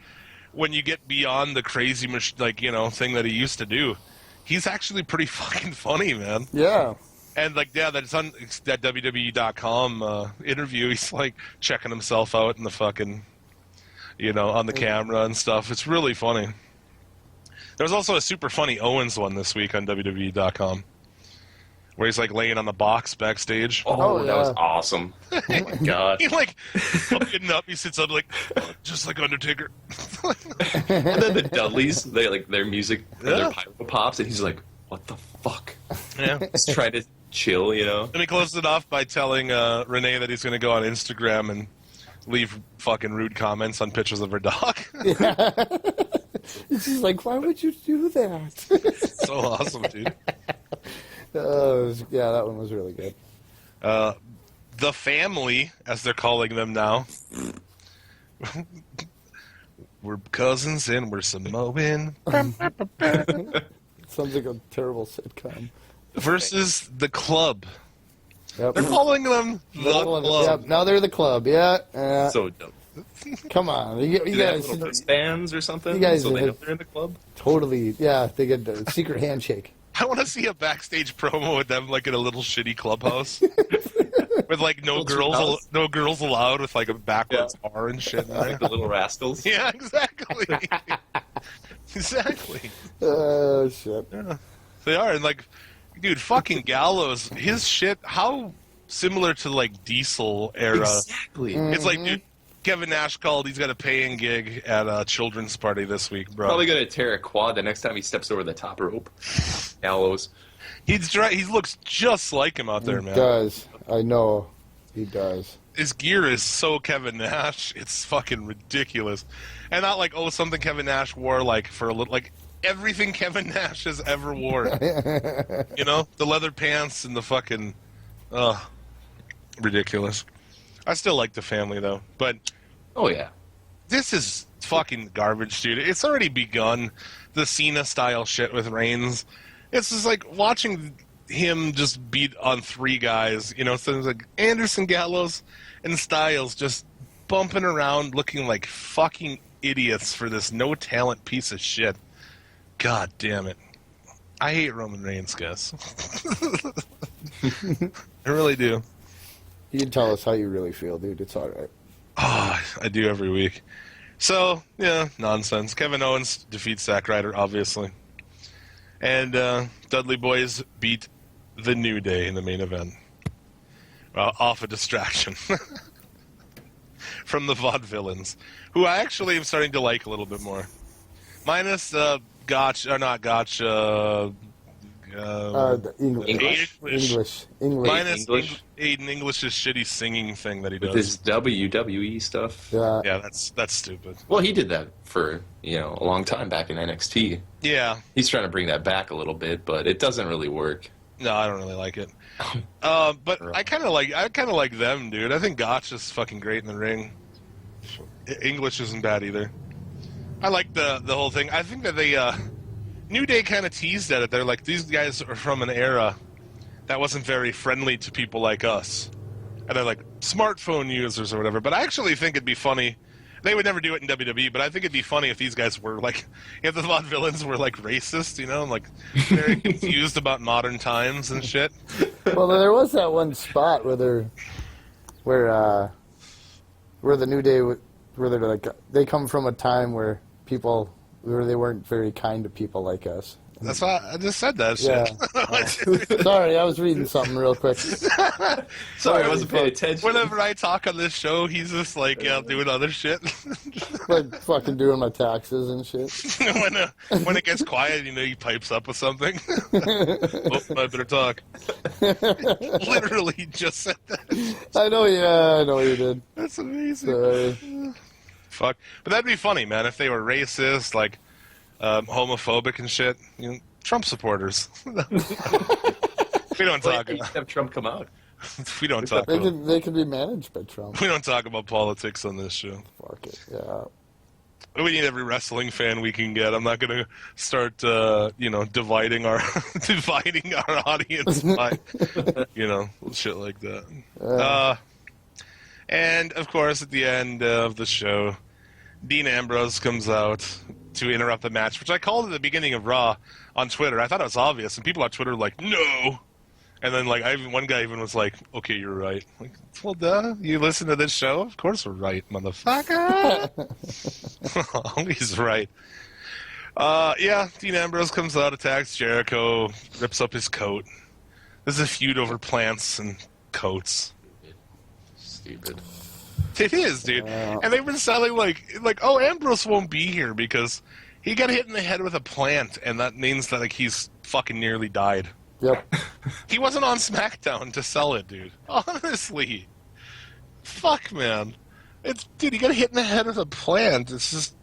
[SPEAKER 1] when you get beyond the crazy, thing that he used to do, he's actually pretty fucking funny, man.
[SPEAKER 2] Yeah.
[SPEAKER 1] And, like, yeah, that's on that WWE.com interview. He's, like, checking himself out in the fucking, on the camera and stuff. It's really funny. There was also a super funny Owens one this week on WWE.com. Where he's like laying on the box backstage.
[SPEAKER 3] Oh, that was awesome. Oh my god.
[SPEAKER 1] He like getting up, he sits up like just like Undertaker.
[SPEAKER 3] And then the Dudleys, their music their pyro pops and he's like, what the fuck?
[SPEAKER 1] Yeah.
[SPEAKER 3] He's trying to chill,
[SPEAKER 1] And he closed it off by telling Renee that he's gonna go on Instagram and leave fucking rude comments on pictures of her dog.
[SPEAKER 2] Yeah. She's like, why would you do that?
[SPEAKER 1] So awesome, dude.
[SPEAKER 2] That one was really good.
[SPEAKER 1] The family, as they're calling them now. We're cousins and we're Samoan.
[SPEAKER 2] Sounds like a terrible sitcom.
[SPEAKER 1] Versus the club.
[SPEAKER 2] Yep.
[SPEAKER 1] They're calling them the club.
[SPEAKER 2] Yep. Now they're the club. Yeah.
[SPEAKER 3] So dumb.
[SPEAKER 2] Come on, you
[SPEAKER 3] Do they have
[SPEAKER 2] guys.
[SPEAKER 3] little wristbands or something?
[SPEAKER 2] You guys
[SPEAKER 3] so they know
[SPEAKER 2] have-
[SPEAKER 3] they're in the club?
[SPEAKER 2] Totally. Yeah, they get a secret handshake.
[SPEAKER 1] I want to see a backstage promo with them like in a little shitty clubhouse with like no girls allowed with like a backwards bar and shit. In there.
[SPEAKER 3] Like the Little Rascals.
[SPEAKER 1] Yeah, exactly. Exactly.
[SPEAKER 2] Oh shit.
[SPEAKER 1] Yeah, they are, and like, dude, fucking Gallows, his shit. How similar to like Diesel era.
[SPEAKER 3] Exactly.
[SPEAKER 1] It's like, dude, Kevin Nash called. He's got a paying gig at a children's party this week, bro.
[SPEAKER 3] Probably gonna tear a quad the next time he steps over the top rope. Gallows.
[SPEAKER 1] He looks just like him out there, man.
[SPEAKER 2] He does. I know. He does.
[SPEAKER 1] His gear is so Kevin Nash. It's fucking ridiculous, and not like something Kevin Nash wore like for a little like everything Kevin Nash has ever worn. You know, the leather pants and the fucking, ridiculous. I still like the family though, but
[SPEAKER 3] Oh yeah.
[SPEAKER 1] this is fucking garbage, dude. It's already begun the Cena style shit with Reigns. It's just like watching him just beat on three guys, you know, so it's like Anderson, Gallows, and Styles just bumping around looking like fucking idiots for this no talent piece of shit. God damn it. I hate Roman Reigns, guys. I really do.
[SPEAKER 2] You can tell us how you really feel, dude. It's all right.
[SPEAKER 1] Oh, I do every week. So, yeah, nonsense. Kevin Owens defeats Zack Ryder, obviously. And Dudley Boys beat the New Day in the main event. Off a distraction. From the Vaudevillains, who I actually am starting to like a little bit more. Minus Gotch, or not Gotch,
[SPEAKER 2] The English.
[SPEAKER 1] Minus
[SPEAKER 3] English.
[SPEAKER 1] Aiden English's shitty singing thing that he
[SPEAKER 3] With
[SPEAKER 1] does.
[SPEAKER 3] his WWE stuff.
[SPEAKER 2] Yeah.
[SPEAKER 1] Yeah, that's stupid.
[SPEAKER 3] Well, he did that for, a long time back in NXT.
[SPEAKER 1] Yeah.
[SPEAKER 3] He's trying to bring that back a little bit, but it doesn't really work.
[SPEAKER 1] No, I don't really like it. But I kind of like them, dude. I think Gotch is fucking great in the ring. English isn't bad either. I like the whole thing. I think that they New Day kind of teased at it. They're like, these guys are from an era that wasn't very friendly to people like us, and they're like smartphone users or whatever. But I actually think it'd be funny. They would never do it in WWE, but I think it'd be funny if these guys were like, if the Vaudevillains were like racist, you know, like very confused about modern times and shit.
[SPEAKER 2] Well, there was that one spot where the New Day, where they're like, they come from a time where they weren't very kind to people like us.
[SPEAKER 1] That's why I just said that shit.
[SPEAKER 2] Yeah. Sorry, I was reading something real quick.
[SPEAKER 3] Sorry, I wasn't paying attention.
[SPEAKER 1] Whenever I talk on this show, he's just like doing other shit.
[SPEAKER 2] Like fucking doing my taxes and shit.
[SPEAKER 1] when it gets quiet, he pipes up with something. Oh, I better talk. Literally just said that.
[SPEAKER 2] I know you did.
[SPEAKER 1] That's amazing.
[SPEAKER 2] Sorry.
[SPEAKER 1] Fuck. But that'd be funny, man, if they were racist, like homophobic and shit. Trump supporters. We don't talk.
[SPEAKER 3] Have Trump come out.
[SPEAKER 1] We don't talk.
[SPEAKER 2] They can be managed by Trump.
[SPEAKER 1] We don't talk about politics on this show.
[SPEAKER 2] Fuck it. Yeah.
[SPEAKER 1] We need every wrestling fan we can get. I'm not going to start, dividing our audience by, shit like that. And of course, at the end of the show, Dean Ambrose comes out to interrupt the match, which I called at the beginning of Raw on Twitter. I thought it was obvious, and people on Twitter were like, "No." And then, one guy even was like, "Okay, you're right." Like, well, duh. You listen to this show? Of course we're right, motherfucker. He's right. Dean Ambrose comes out, attacks Jericho, rips up his coat. There's a feud over plants and coats.
[SPEAKER 3] Stupid.
[SPEAKER 1] It is, dude. And they've been selling like, Ambrose won't be here because he got hit in the head with a plant, and that means that he's fucking nearly died.
[SPEAKER 2] Yep.
[SPEAKER 1] He wasn't on SmackDown to sell it, dude. Honestly. Fuck, man. Dude, he got hit in the head with a plant. It's just,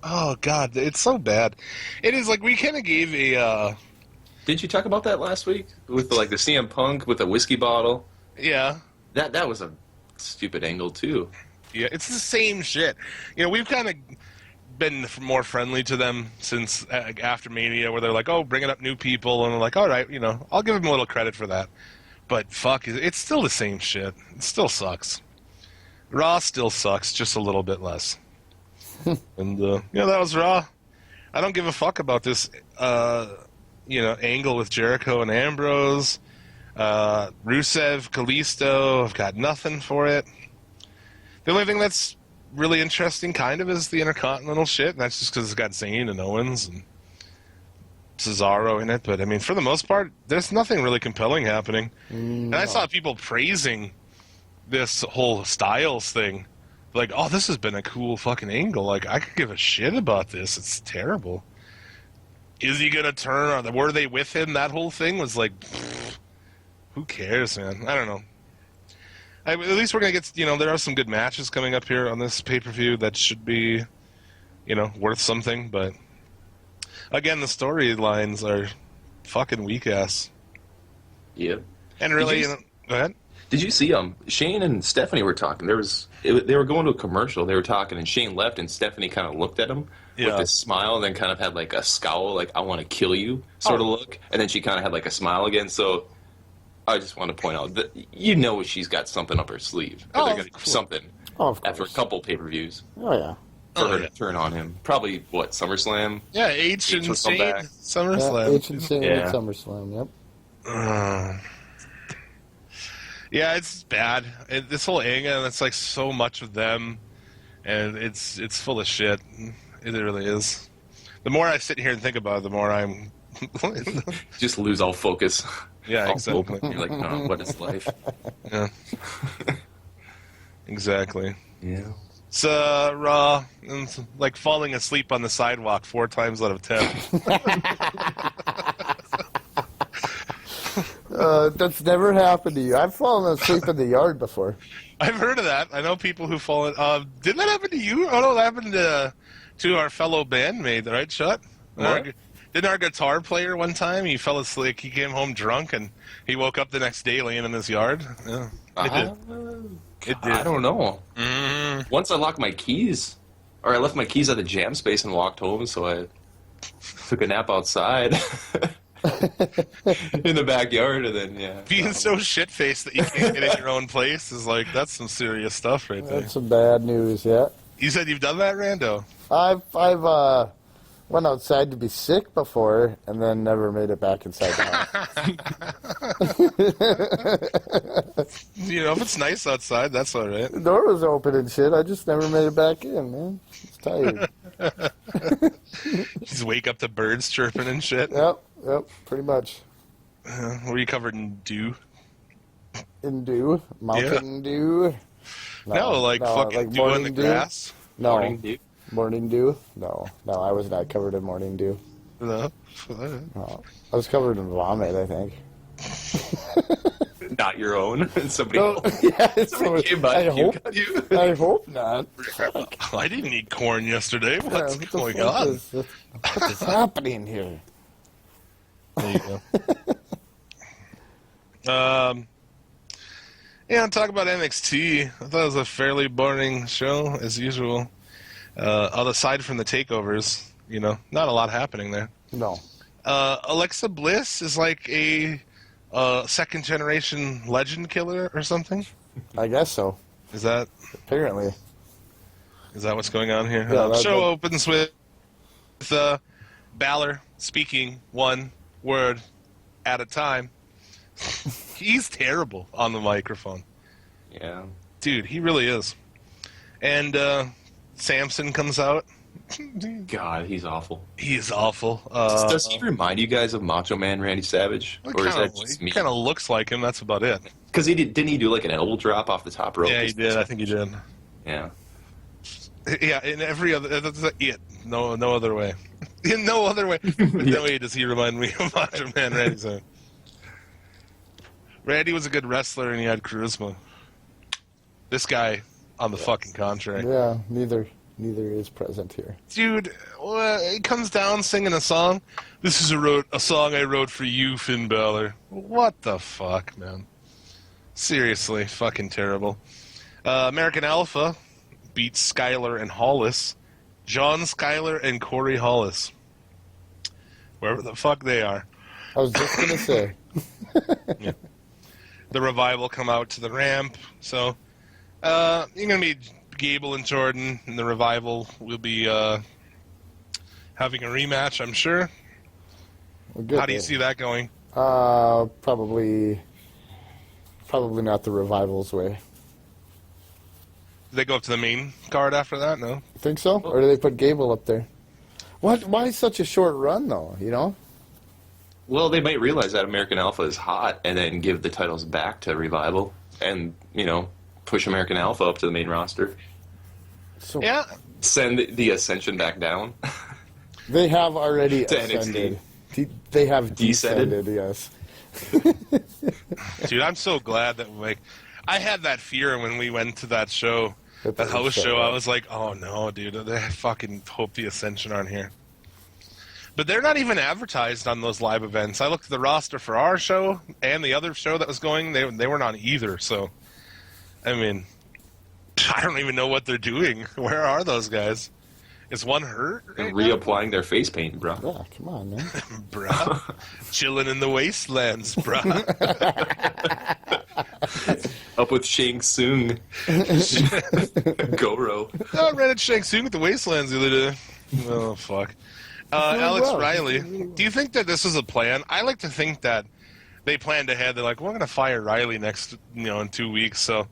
[SPEAKER 1] oh god, it's so bad. It is like we kind of gave a.
[SPEAKER 3] Did you talk about that last week with the CM Punk with a whiskey bottle?
[SPEAKER 1] Yeah.
[SPEAKER 3] That was a stupid angle too.
[SPEAKER 1] Yeah, it's the same shit. We've kind of been more friendly to them since after Mania, where they're like, "Oh, bringing up new people," and we're like, "All right, I'll give them a little credit for that." But fuck, it's still the same shit. It still sucks. Raw still sucks, just a little bit less. And that was Raw. I don't give a fuck about this angle with Jericho and Ambrose. Rusev, Kalisto, I've got nothing for it. The only thing that's really interesting, kind of, is the Intercontinental shit, and that's just because it's got Zayn and Owens and Cesaro in it. But, I mean, for the most part, there's nothing really compelling happening. And I saw people praising this whole Styles thing. Like, oh, this has been a cool fucking angle. Like, I could give a shit about this. It's terrible. Is he going to turn? Or were they with him? That whole thing was like, pfft, who cares, man? I don't know. At least we're going to get, there are some good matches coming up here on this pay-per-view that should be, worth something. But, again, the storylines are fucking weak-ass.
[SPEAKER 3] Yeah.
[SPEAKER 1] And really, go ahead.
[SPEAKER 3] Did you see Shane and Stephanie were talking? They were going to a commercial. They were talking, and Shane left, and Stephanie kind of looked at him with this smile, and then kind of had like a scowl, like "I want to kill you" sort of look, and then she kind of had like a smile again. So I just want to point out that she's got something up her sleeve. They're going to do something after a couple pay-per-views.
[SPEAKER 2] Oh yeah.
[SPEAKER 3] For her to turn on him. Probably SummerSlam.
[SPEAKER 1] Yeah, H and Shane SummerSlam.
[SPEAKER 2] Yeah, H and Shane at SummerSlam. Yep.
[SPEAKER 1] Yeah, it's bad. This whole angle, it's like so much of them, and it's full of shit. It really is. The more I sit here and think about it, the more I'm...
[SPEAKER 3] just lose all focus.
[SPEAKER 1] Yeah, exactly.
[SPEAKER 3] You're like, oh, what is life?
[SPEAKER 1] Yeah. Exactly.
[SPEAKER 3] Yeah.
[SPEAKER 1] It's raw, and it's like falling asleep on the sidewalk 4 times out of 10.
[SPEAKER 2] That's never happened to you. I've fallen asleep in the yard before.
[SPEAKER 1] I've heard of that. I know people who've fallen. Didn't that happen to you? Oh no, that happened to our fellow bandmate, right, Shut? Didn't our guitar player one time? He fell asleep. He came home drunk, and he woke up the next day laying in his yard. Yeah, it did.
[SPEAKER 3] I don't know.
[SPEAKER 1] Mm.
[SPEAKER 3] Once I locked my keys, or I left my keys at the jam space and walked home, so I took a nap outside. In the backyard, and then
[SPEAKER 1] being so shit-faced that you can't get in your own place is like, that's some serious stuff right there.
[SPEAKER 2] That's some bad news. Yeah. You
[SPEAKER 1] said you've done that, Rando?
[SPEAKER 2] I've went outside to be sick before, and then never made it back inside the house.
[SPEAKER 1] If it's nice outside, that's all right.
[SPEAKER 2] The door was open and shit. I just never made it back in, man. I was tired.
[SPEAKER 1] Just wake up to birds chirping and shit.
[SPEAKER 2] Yep, pretty much.
[SPEAKER 1] Were you covered in dew?
[SPEAKER 2] In dew? Mountain dew?
[SPEAKER 1] No, like dew in the grass?
[SPEAKER 2] No.
[SPEAKER 3] Morning dew?
[SPEAKER 2] Morning dew? No, I was not covered in morning dew.
[SPEAKER 1] No?
[SPEAKER 2] I was covered in vomit, I think.
[SPEAKER 3] Not your own? Somebody else?
[SPEAKER 2] Yeah,
[SPEAKER 3] somebody came by
[SPEAKER 2] I hope not.
[SPEAKER 1] I didn't eat corn yesterday. What's going on?
[SPEAKER 2] What is happening here?
[SPEAKER 1] There you go. Talk about NXT. I thought it was a fairly boring show, as usual. Aside from the takeovers, not a lot happening there.
[SPEAKER 2] No.
[SPEAKER 1] Alexa Bliss is like a second-generation legend killer or something?
[SPEAKER 2] I guess so.
[SPEAKER 1] Is that...
[SPEAKER 2] Apparently.
[SPEAKER 1] Is that what's going on here?
[SPEAKER 2] Yeah,
[SPEAKER 1] the show opens with Balor speaking one word at a time. He's terrible on the microphone.
[SPEAKER 3] Yeah.
[SPEAKER 1] Dude, he really is. And Samson comes out.
[SPEAKER 3] God, he's awful.
[SPEAKER 1] He is awful.
[SPEAKER 3] Does he remind you guys of Macho Man Randy Savage?
[SPEAKER 1] Or is that just me? He kind of looks like him, that's about it.
[SPEAKER 3] Because didn't he do like an elbow drop off the top rope?
[SPEAKER 1] Yeah, he did. I think he did.
[SPEAKER 3] Yeah.
[SPEAKER 1] Yeah, in every other... That's it. No other way. In no other way. No way does he remind me of Macho Man Randy Savage. Randy was a good wrestler and he had charisma. This guy, on the fucking contrary.
[SPEAKER 2] Yeah, neither is present here.
[SPEAKER 1] Dude, he comes down singing a song. This is a song I wrote for you, Finn Balor. What the fuck, man? Seriously, fucking terrible. American Alpha beats Skylar and Hollis. John Skylar and Corey Hollis. Wherever the fuck they are.
[SPEAKER 2] I was just going to say.
[SPEAKER 1] Yeah. The Revival come out to the ramp. So, you're going to be Gable and Jordan, and the Revival will be having a rematch, I'm sure.
[SPEAKER 2] Good
[SPEAKER 1] How do you
[SPEAKER 2] day.
[SPEAKER 1] see that going?
[SPEAKER 2] Probably not the Revival's way.
[SPEAKER 1] Do they go up to the main card after that? No.
[SPEAKER 2] Think so? Or do they put Gable up there? What? Why such a short run, though? You know?
[SPEAKER 3] Well, they might realize that American Alpha is hot and then give the titles back to Revival and, push American Alpha up to the main roster.
[SPEAKER 2] So
[SPEAKER 1] Yeah.
[SPEAKER 3] Send the Ascension back down.
[SPEAKER 2] they have already
[SPEAKER 3] To
[SPEAKER 2] ascended. They have
[SPEAKER 3] Descended?
[SPEAKER 2] descended, yes.
[SPEAKER 1] Dude, I'm so glad that I had that fear when we went to that show, that house show. I was like, oh no, dude, I fucking hope the Ascension aren't here. But they're not even advertised on those live events. I looked at the roster for our show and the other show that was going. They weren't on either. So, I mean, I don't even know what they're doing. Where are those guys? Is one hurt?
[SPEAKER 3] And reapplying their face paint, bro.
[SPEAKER 2] Yeah, come on, man.
[SPEAKER 1] Bruh. Chilling in the wastelands, bruh.
[SPEAKER 3] Up with Shang Tsung. Goro.
[SPEAKER 1] I ran at Shang Tsung at the wastelands the other day. Oh, fuck. Alex Riley, do you think that this is a plan? I like to think that they planned ahead. They're like, we're going to fire Riley next, in 2 weeks, so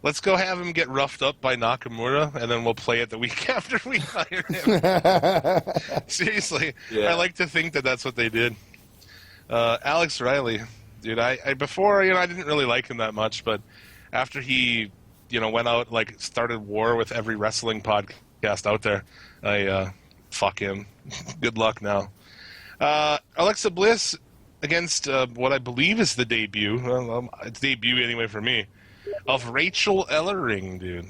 [SPEAKER 1] let's go have him get roughed up by Nakamura, and then we'll play it the week after we hire him. Seriously,
[SPEAKER 3] Yeah.
[SPEAKER 1] I like to think that that's what they did. Alex Riley, dude, I before, I didn't really like him that much, but after he, went out, started war with every wrestling podcast out there, fuck him. Good luck now. Alexa Bliss against what I believe is the debut. Well, it's debut anyway for me. Of Rachel Ellering, dude.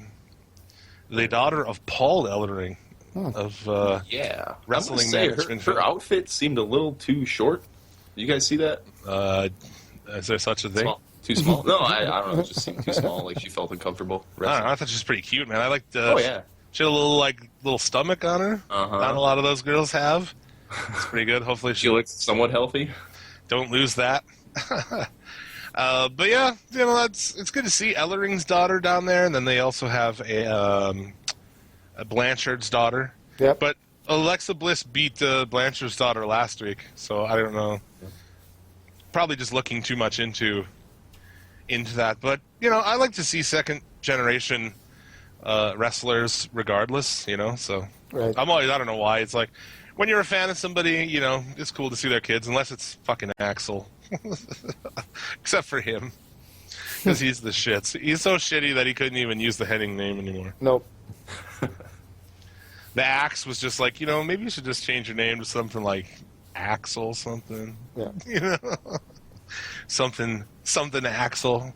[SPEAKER 1] The daughter of Paul Ellering. Of
[SPEAKER 3] Yeah.
[SPEAKER 1] wrestling
[SPEAKER 3] Say,
[SPEAKER 1] management.
[SPEAKER 3] her outfit seemed a little too short. You guys see that?
[SPEAKER 1] Is there such a thing?
[SPEAKER 3] Small. Too small? No, I don't know. It just seemed too small. Like she felt uncomfortable.
[SPEAKER 1] I don't know. I thought she was pretty cute, man. I liked.
[SPEAKER 3] Oh yeah.
[SPEAKER 1] She had a little stomach on her.
[SPEAKER 3] Uh-huh.
[SPEAKER 1] Not a lot of those girls have. It's pretty good. Hopefully
[SPEAKER 3] She looks somewhat healthy.
[SPEAKER 1] don't lose that. But yeah, it's good to see Ellering's daughter down there, and then they also have a Blanchard's daughter.
[SPEAKER 2] Yep.
[SPEAKER 1] But Alexa Bliss beat Blanchard's daughter last week, so I don't know. Probably just looking too much into that. But I like to see second generation wrestlers regardless. So
[SPEAKER 2] Right.
[SPEAKER 1] I don't know why. It's like when you're a fan of somebody, it's cool to see their kids, unless it's fucking Axel. Except for him, because he's the shits. He's so shitty that he couldn't even use the Henning name anymore.
[SPEAKER 2] Nope.
[SPEAKER 1] The Axe was just like, maybe you should just change your name to something like Axel something.
[SPEAKER 2] Yeah.
[SPEAKER 1] Something Axel.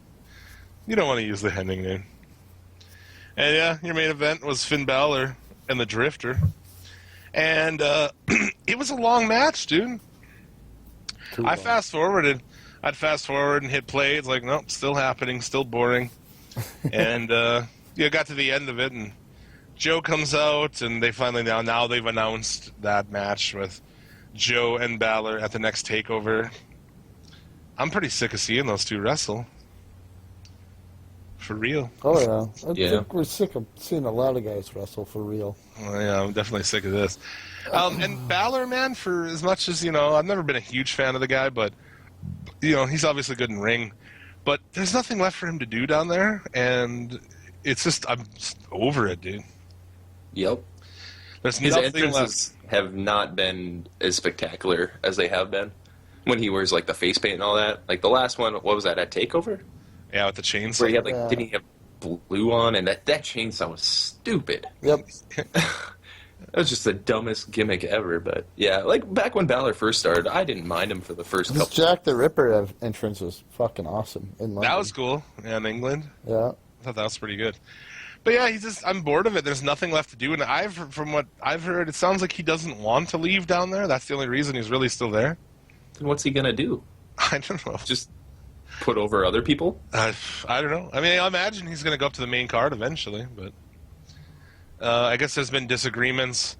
[SPEAKER 1] You don't want to use the Henning name. And yeah, your main event was Finn Balor and the Drifter. And it was a long match, dude. I'd fast forward and hit play. It's like, nope, still happening, still boring. And got to the end of it, and Joe comes out, and they finally now they've announced that match with Joe and Balor at the next takeover. I'm pretty sick of seeing those two wrestle. For real.
[SPEAKER 2] Oh, yeah. I
[SPEAKER 3] Yeah.
[SPEAKER 2] think we're sick of seeing a lot of guys wrestle for real.
[SPEAKER 1] Well, yeah, I'm definitely sick of this. And Balor, man, for as much as, I've never been a huge fan of the guy, but, he's obviously good in ring. But there's nothing left for him to do down there, and it's just, I'm just over it, dude.
[SPEAKER 3] Yep.
[SPEAKER 1] There's
[SPEAKER 3] His
[SPEAKER 1] nothing
[SPEAKER 3] entrances have not been as spectacular as they have been. When he wears the face paint and all that. Like the last one, what was that, at TakeOver?
[SPEAKER 1] left. Yeah, with the chains.
[SPEAKER 3] Where he had
[SPEAKER 2] Yeah.
[SPEAKER 3] didn't he have blue on? And that chainsaw was stupid.
[SPEAKER 2] Yep.
[SPEAKER 3] That was just the dumbest gimmick ever. But yeah, back when Balor first started, I didn't mind him for the first
[SPEAKER 2] This
[SPEAKER 3] couple.
[SPEAKER 2] Jack the Ripper entrance was fucking awesome in London.
[SPEAKER 1] That was cool. Yeah, in England.
[SPEAKER 2] Yeah.
[SPEAKER 1] I thought that was pretty good. But yeah, I'm bored of it. There's nothing left to do. And from what I've heard, it sounds like he doesn't want to leave down there. That's the only reason he's really still there.
[SPEAKER 3] Then what's he gonna do?
[SPEAKER 1] I don't know.
[SPEAKER 3] Just put over other people?
[SPEAKER 1] I don't know. I mean, I imagine he's going to go up to the main card eventually, but I guess there's been disagreements.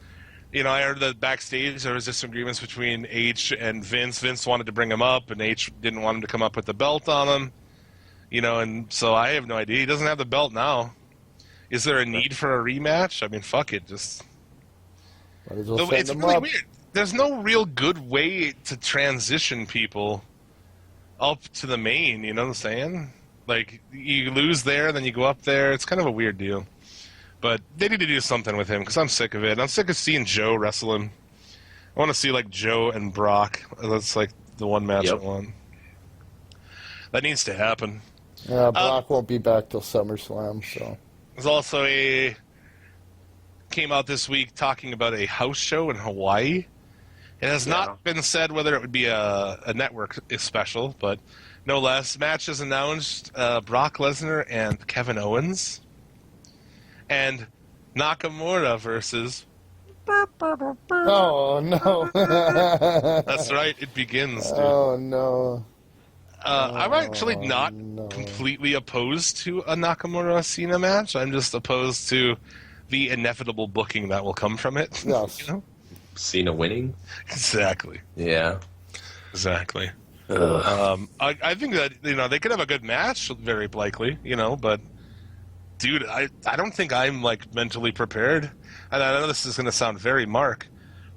[SPEAKER 1] I heard that backstage there was disagreements between H and Vince. Vince wanted to bring him up, and H didn't want him to come up with the belt on him. And so I have no idea. He doesn't have the belt now. Is there a need for a rematch? I mean, fuck it. Just
[SPEAKER 2] Might as well send
[SPEAKER 1] it's
[SPEAKER 2] him
[SPEAKER 1] really
[SPEAKER 2] up.
[SPEAKER 1] weird. there's no real good way to transition people up to the main, you know what I'm saying? Like, you lose there, then you go up there. It's kind of a weird deal. But they need to do something with him, because I'm sick of it. I'm sick of seeing Joe wrestle him. I want to see, like, Joe and Brock. That's, like, the one match I want. That needs to happen.
[SPEAKER 2] Yeah, Brock won't be back till SummerSlam, so.
[SPEAKER 1] There's also came out this week talking about a house show in Hawaii. It has not been said whether it would be a network special, but no less. Matches announced, Brock Lesnar and Kevin Owens. And Nakamura versus...
[SPEAKER 2] Oh, no.
[SPEAKER 1] That's right, it begins, dude.
[SPEAKER 2] Oh, no.
[SPEAKER 1] I'm actually not completely opposed to a Nakamura-Cena match. I'm just opposed to the inevitable booking that will come from it.
[SPEAKER 2] Yes.
[SPEAKER 1] You know?
[SPEAKER 3] Cena winning?
[SPEAKER 1] Exactly.
[SPEAKER 3] Yeah.
[SPEAKER 1] Exactly. I think that, you know, they could have a good match, very likely, you know, but, dude, I don't think I'm, like, mentally prepared. And I know this is going to sound very Mark,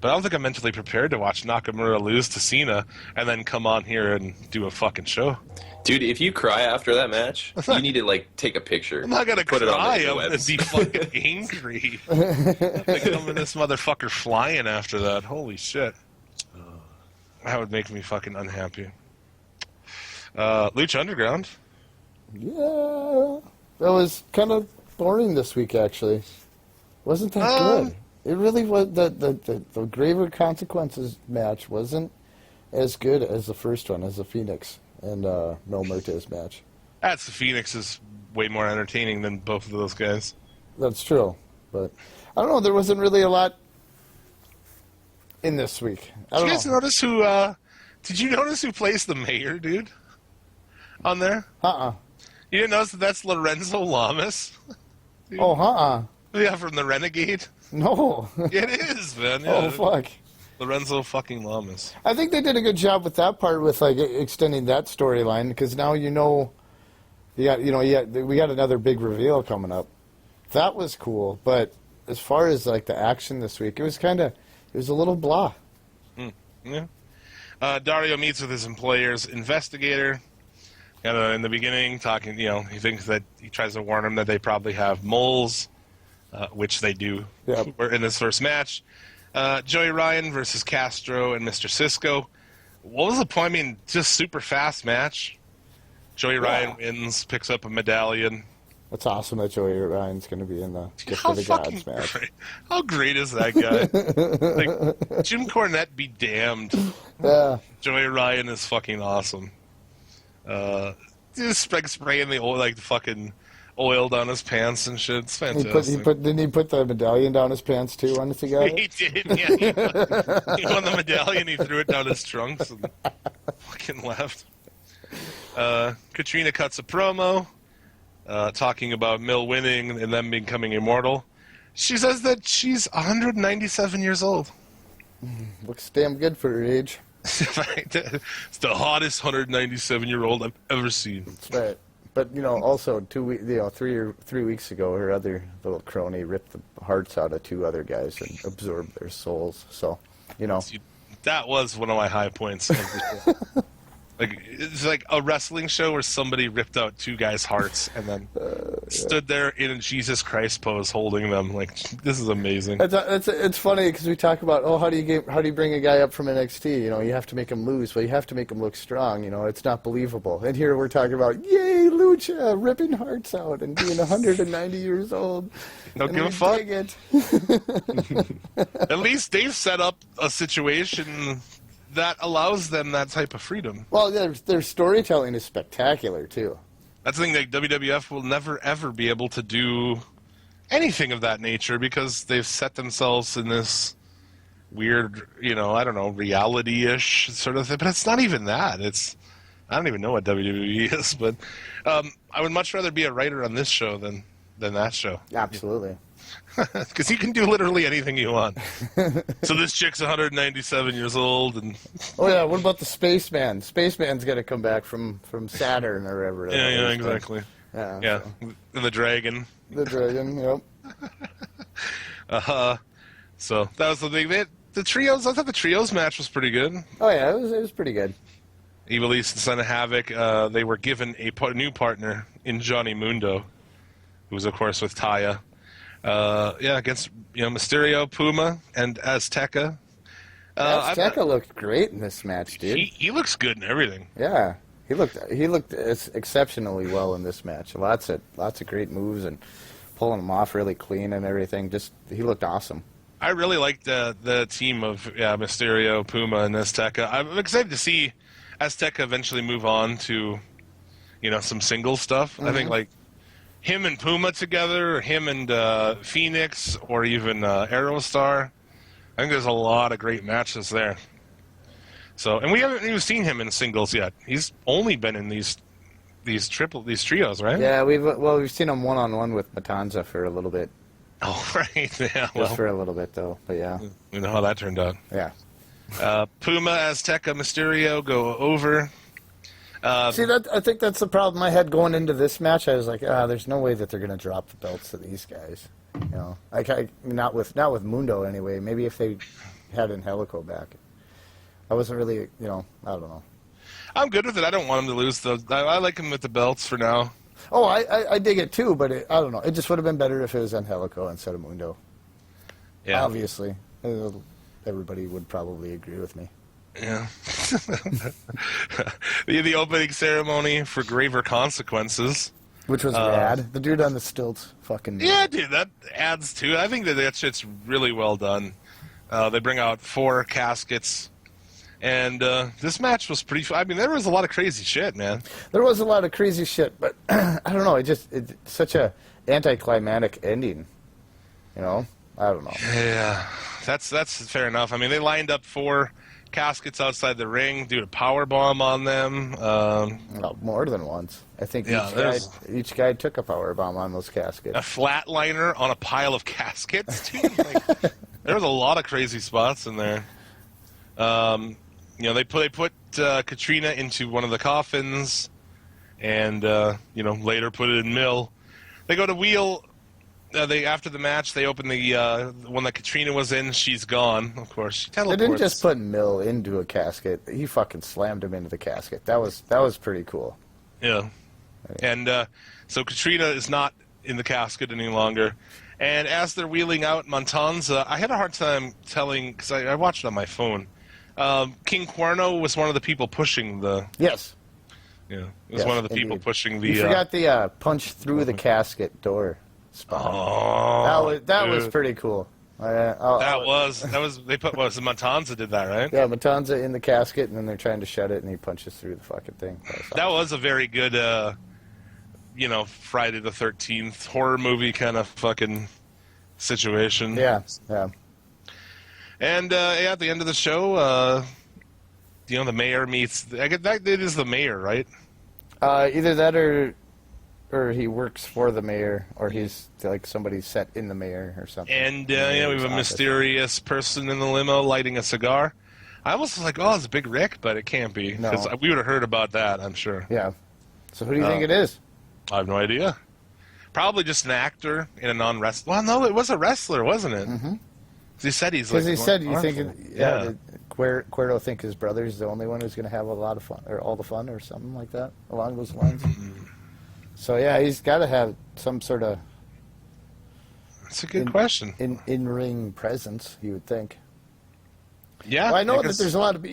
[SPEAKER 1] but I don't think I'm mentally prepared to watch Nakamura lose to Cena and then come on here and do a fucking show.
[SPEAKER 3] Dude, if you cry after that match, you need to, like, take a picture.
[SPEAKER 1] I'm not going to cry. I'm going to be fucking angry. Like, coming this motherfucker flying after that. Holy shit. That would make me fucking unhappy. Lucha Underground.
[SPEAKER 2] Yeah. That was kind of boring this week, actually. Wasn't that good? It really was. The Graver Consequences match wasn't as good as the first one, as the Phoenix and Mil Muertes match.
[SPEAKER 1] That's the Phoenix is way more entertaining than both of those guys.
[SPEAKER 2] That's true. But I don't know. There wasn't really a lot in this week.
[SPEAKER 1] Did you guys notice who... did you notice who plays the mayor, dude? On there? You didn't notice that's Lorenzo Lamas? Dude.
[SPEAKER 2] Oh,
[SPEAKER 1] Yeah, from the Renegade.
[SPEAKER 2] No.
[SPEAKER 1] It is, man. Yeah.
[SPEAKER 2] Oh, fuck.
[SPEAKER 1] Lorenzo fucking Lamas.
[SPEAKER 2] I think they did a good job with that part, with like extending that storyline, because now we got another big reveal coming up. That was cool, but as far as like the action this week, it was a little blah.
[SPEAKER 1] Yeah. Dario meets with his employer's investigator. In the beginning, talking, he thinks that he tries to warn him that they probably have moles, which they do.
[SPEAKER 2] Yep.
[SPEAKER 1] In this first match. Joey Ryan versus Castro and Mr. Cisco. What was the point? I mean, just super fast match. Joey Ryan wins, picks up a medallion.
[SPEAKER 2] That's awesome that Joey Ryan's going to be in the Gift of the Gods match.
[SPEAKER 1] Great. How great is that guy? Like, Jim Cornette be damned.
[SPEAKER 2] Yeah.
[SPEAKER 1] Joey Ryan is fucking awesome. Just spraying the fucking oil down his pants and shit. It's fantastic.
[SPEAKER 2] Didn't he put the medallion down his pants too once he got it?
[SPEAKER 1] He did, yeah. He won the medallion, he threw it down his trunks and fucking left. Katrina cuts a promo, talking about Mill winning and them becoming immortal. She says that she's 197 years old.
[SPEAKER 2] Looks damn good for her age.
[SPEAKER 1] It's the hottest 197-year-old I've ever seen.
[SPEAKER 2] That's right. But also 3 weeks ago, her other little crony ripped the hearts out of two other guys and absorbed their souls. So,
[SPEAKER 1] that was one of my high points. Of the Like, it's like a wrestling show where somebody ripped out two guys' hearts and then stood there in a Jesus Christ pose holding them. Like, this is amazing.
[SPEAKER 2] It's funny because we talk about, how do you bring a guy up from NXT? You have to make him lose. Well, you have to make him look strong. It's not believable. And here we're talking about, yay, Lucha, ripping hearts out and being 190 years old.
[SPEAKER 1] Don't give a fuck.
[SPEAKER 2] It.
[SPEAKER 1] At least they've set up a situation that allows them that type of freedom.
[SPEAKER 2] Well, their storytelling is spectacular, too.
[SPEAKER 1] That's the thing, that WWF will never, ever be able to do anything of that nature because they've set themselves in this weird, reality-ish sort of thing. But it's not even that. I don't even know what WWE is, but I would much rather be a writer on this show than that show.
[SPEAKER 2] Absolutely.
[SPEAKER 1] Because you can do literally anything you want. So this chick's 197 years old, and
[SPEAKER 2] oh yeah, what about the Spaceman? Spaceman's got to come back from Saturn or wherever.
[SPEAKER 1] Yeah, exactly. Yeah, and the dragon.
[SPEAKER 2] The dragon, yep.
[SPEAKER 1] So that was the thing. the trios. I thought the trios match was pretty good.
[SPEAKER 2] Oh yeah, it was pretty good.
[SPEAKER 1] Evil East and Son of Havoc. They were given a new partner in Johnny Mundo, who was of course with Taya. Against Mysterio, Puma, and Azteca.
[SPEAKER 2] Azteca looked great in this match, dude.
[SPEAKER 1] He looks good in everything.
[SPEAKER 2] Yeah, he looked exceptionally well in this match. Lots of great moves and pulling them off really clean and everything. Just he looked awesome.
[SPEAKER 1] I really liked the team of Mysterio, Puma, and Azteca. I'm excited to see Azteca eventually move on to some single stuff. I think like him and Puma together, or him and Phoenix, or even Aerostar. I think there's a lot of great matches there. So, and we haven't even seen him in singles yet. He's only been in these trios, right?
[SPEAKER 2] Yeah, we've seen him one-on-one with Matanza for a little bit.
[SPEAKER 1] Oh, right. Yeah.
[SPEAKER 2] Just for a little bit, though. But yeah.
[SPEAKER 1] We know how that turned out.
[SPEAKER 2] Yeah.
[SPEAKER 1] Puma, Azteca, Mysterio go over.
[SPEAKER 2] See, I think that's the problem I had going into this match. I was like, there's no way that they're going to drop the belts to these guys. Not with Mundo anyway. Maybe if they had Angelico back. I wasn't really, I don't know.
[SPEAKER 1] I'm good with it. I don't want him to lose those. I like him with the belts for now.
[SPEAKER 2] Oh, I dig it too, but I don't know. It just would have been better if it was Angelico instead of Mundo.
[SPEAKER 1] Yeah.
[SPEAKER 2] Obviously. Everybody would probably agree with me.
[SPEAKER 1] Yeah. the opening ceremony for Graver Consequences.
[SPEAKER 2] Which was rad. The dude on the stilts, fucking.
[SPEAKER 1] Yeah, dude, that adds to it. I think that shit's really well done. They bring out 4 caskets, and this match was pretty. I mean, there was a lot of crazy shit, man. There
[SPEAKER 2] was a lot of crazy shit, but I don't know. It's such a anticlimactic ending. I don't know.
[SPEAKER 1] Yeah, that's fair enough. I mean, they lined up 4 caskets outside the ring, do a power bomb on them.
[SPEAKER 2] More than once. I think each guy took a power bomb on those caskets.
[SPEAKER 1] A flatliner on a pile of caskets, dude. There was a lot of crazy spots in there. They put Katrina into one of the coffins, and later put it in Mill. They go to wheel. After the match, they open the one that Katrina was in. She's gone, of course. She teleports.
[SPEAKER 2] They didn't just put Mill into a casket. He fucking slammed him into the casket. That was pretty cool.
[SPEAKER 1] Yeah. And so Katrina is not in the casket any longer. And as they're wheeling out Matanza, I had a hard time telling, because I watched it on my phone. King Cuerno was one of the people pushing the...
[SPEAKER 2] Yes.
[SPEAKER 1] Yeah, it was one of the people pushing the...
[SPEAKER 2] You forgot the punch through the casket door spot.
[SPEAKER 1] Oh,
[SPEAKER 2] that was pretty cool.
[SPEAKER 1] They put Matanza did that, right?
[SPEAKER 2] Yeah, Matanza in the casket, and then they're trying to shut it, and he punches through the fucking thing.
[SPEAKER 1] That was a very good, Friday the 13th horror movie kind of fucking situation.
[SPEAKER 2] Yeah.
[SPEAKER 1] And at the end of the show, the mayor meets. It is the mayor, right?
[SPEAKER 2] Either that or he works for the mayor, or he's like somebody set in the mayor or something.
[SPEAKER 1] And we have a mysterious person in the limo lighting a cigar. I almost was like, oh, it's Big Rick, but it can't be, because we would have heard about that, I'm sure.
[SPEAKER 2] Yeah. So who do you think it is?
[SPEAKER 1] I have no idea. Probably just an actor in a non-wrestler. Well, no, it was a wrestler, wasn't it? Mm-hmm. He said he's like...
[SPEAKER 2] Because he said, you think... Cuerno think his brother's the only one who's going to have a lot of fun, or all the fun, or something like that, along those lines. So, yeah, he's got to have some sort of...
[SPEAKER 1] That's a good question.
[SPEAKER 2] In-ring presence, you would think.
[SPEAKER 1] Yeah.
[SPEAKER 2] Well, I know that there's a lot of...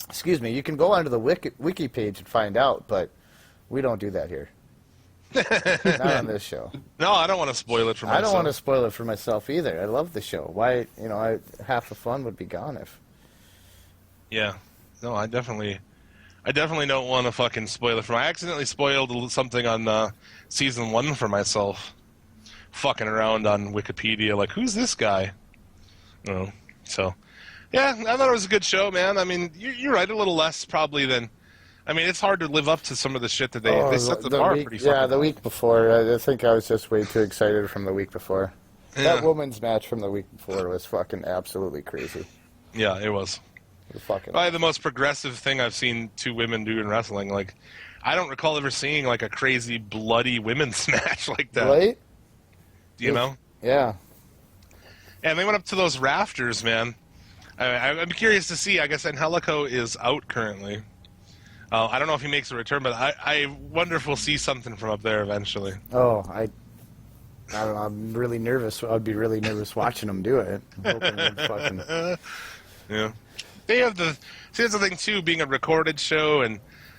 [SPEAKER 2] Excuse me. You can go onto the wiki page and find out, but we don't do that here. Not on this show.
[SPEAKER 1] No, I don't want to spoil it for myself.
[SPEAKER 2] I don't want to spoil it for myself either. I love the show. Why, half the fun would be gone if...
[SPEAKER 1] Yeah. No, I definitely don't want to fucking spoil it for I accidentally spoiled something on season 1 for myself. Fucking around on Wikipedia, like, who's this guy? So, yeah, I thought it was a good show, man. I mean, you're right, a little less probably than... I mean, it's hard to live up to some of the shit that they set the bar pretty fucking...
[SPEAKER 2] Yeah, the week before. I think I was just way too excited from the week before. Yeah. That women's match from the week before was fucking absolutely crazy.
[SPEAKER 1] Yeah, it was. Probably the most progressive thing I've seen 2 women do in wrestling. Like, I don't recall ever seeing, like, a crazy, bloody women's match like that.
[SPEAKER 2] Right?
[SPEAKER 1] Do you know?
[SPEAKER 2] Yeah.
[SPEAKER 1] And they went up to those rafters, man. I'm curious to see. I guess Angelico is out currently. I don't know if he makes a return, but I wonder if we'll see something from up there eventually.
[SPEAKER 2] Oh, I don't know. I'm really nervous. I'd be really nervous watching them do it. I'm hoping they'd fucking...
[SPEAKER 1] Yeah. They have the... See, that's the thing, too, being a recorded show, and,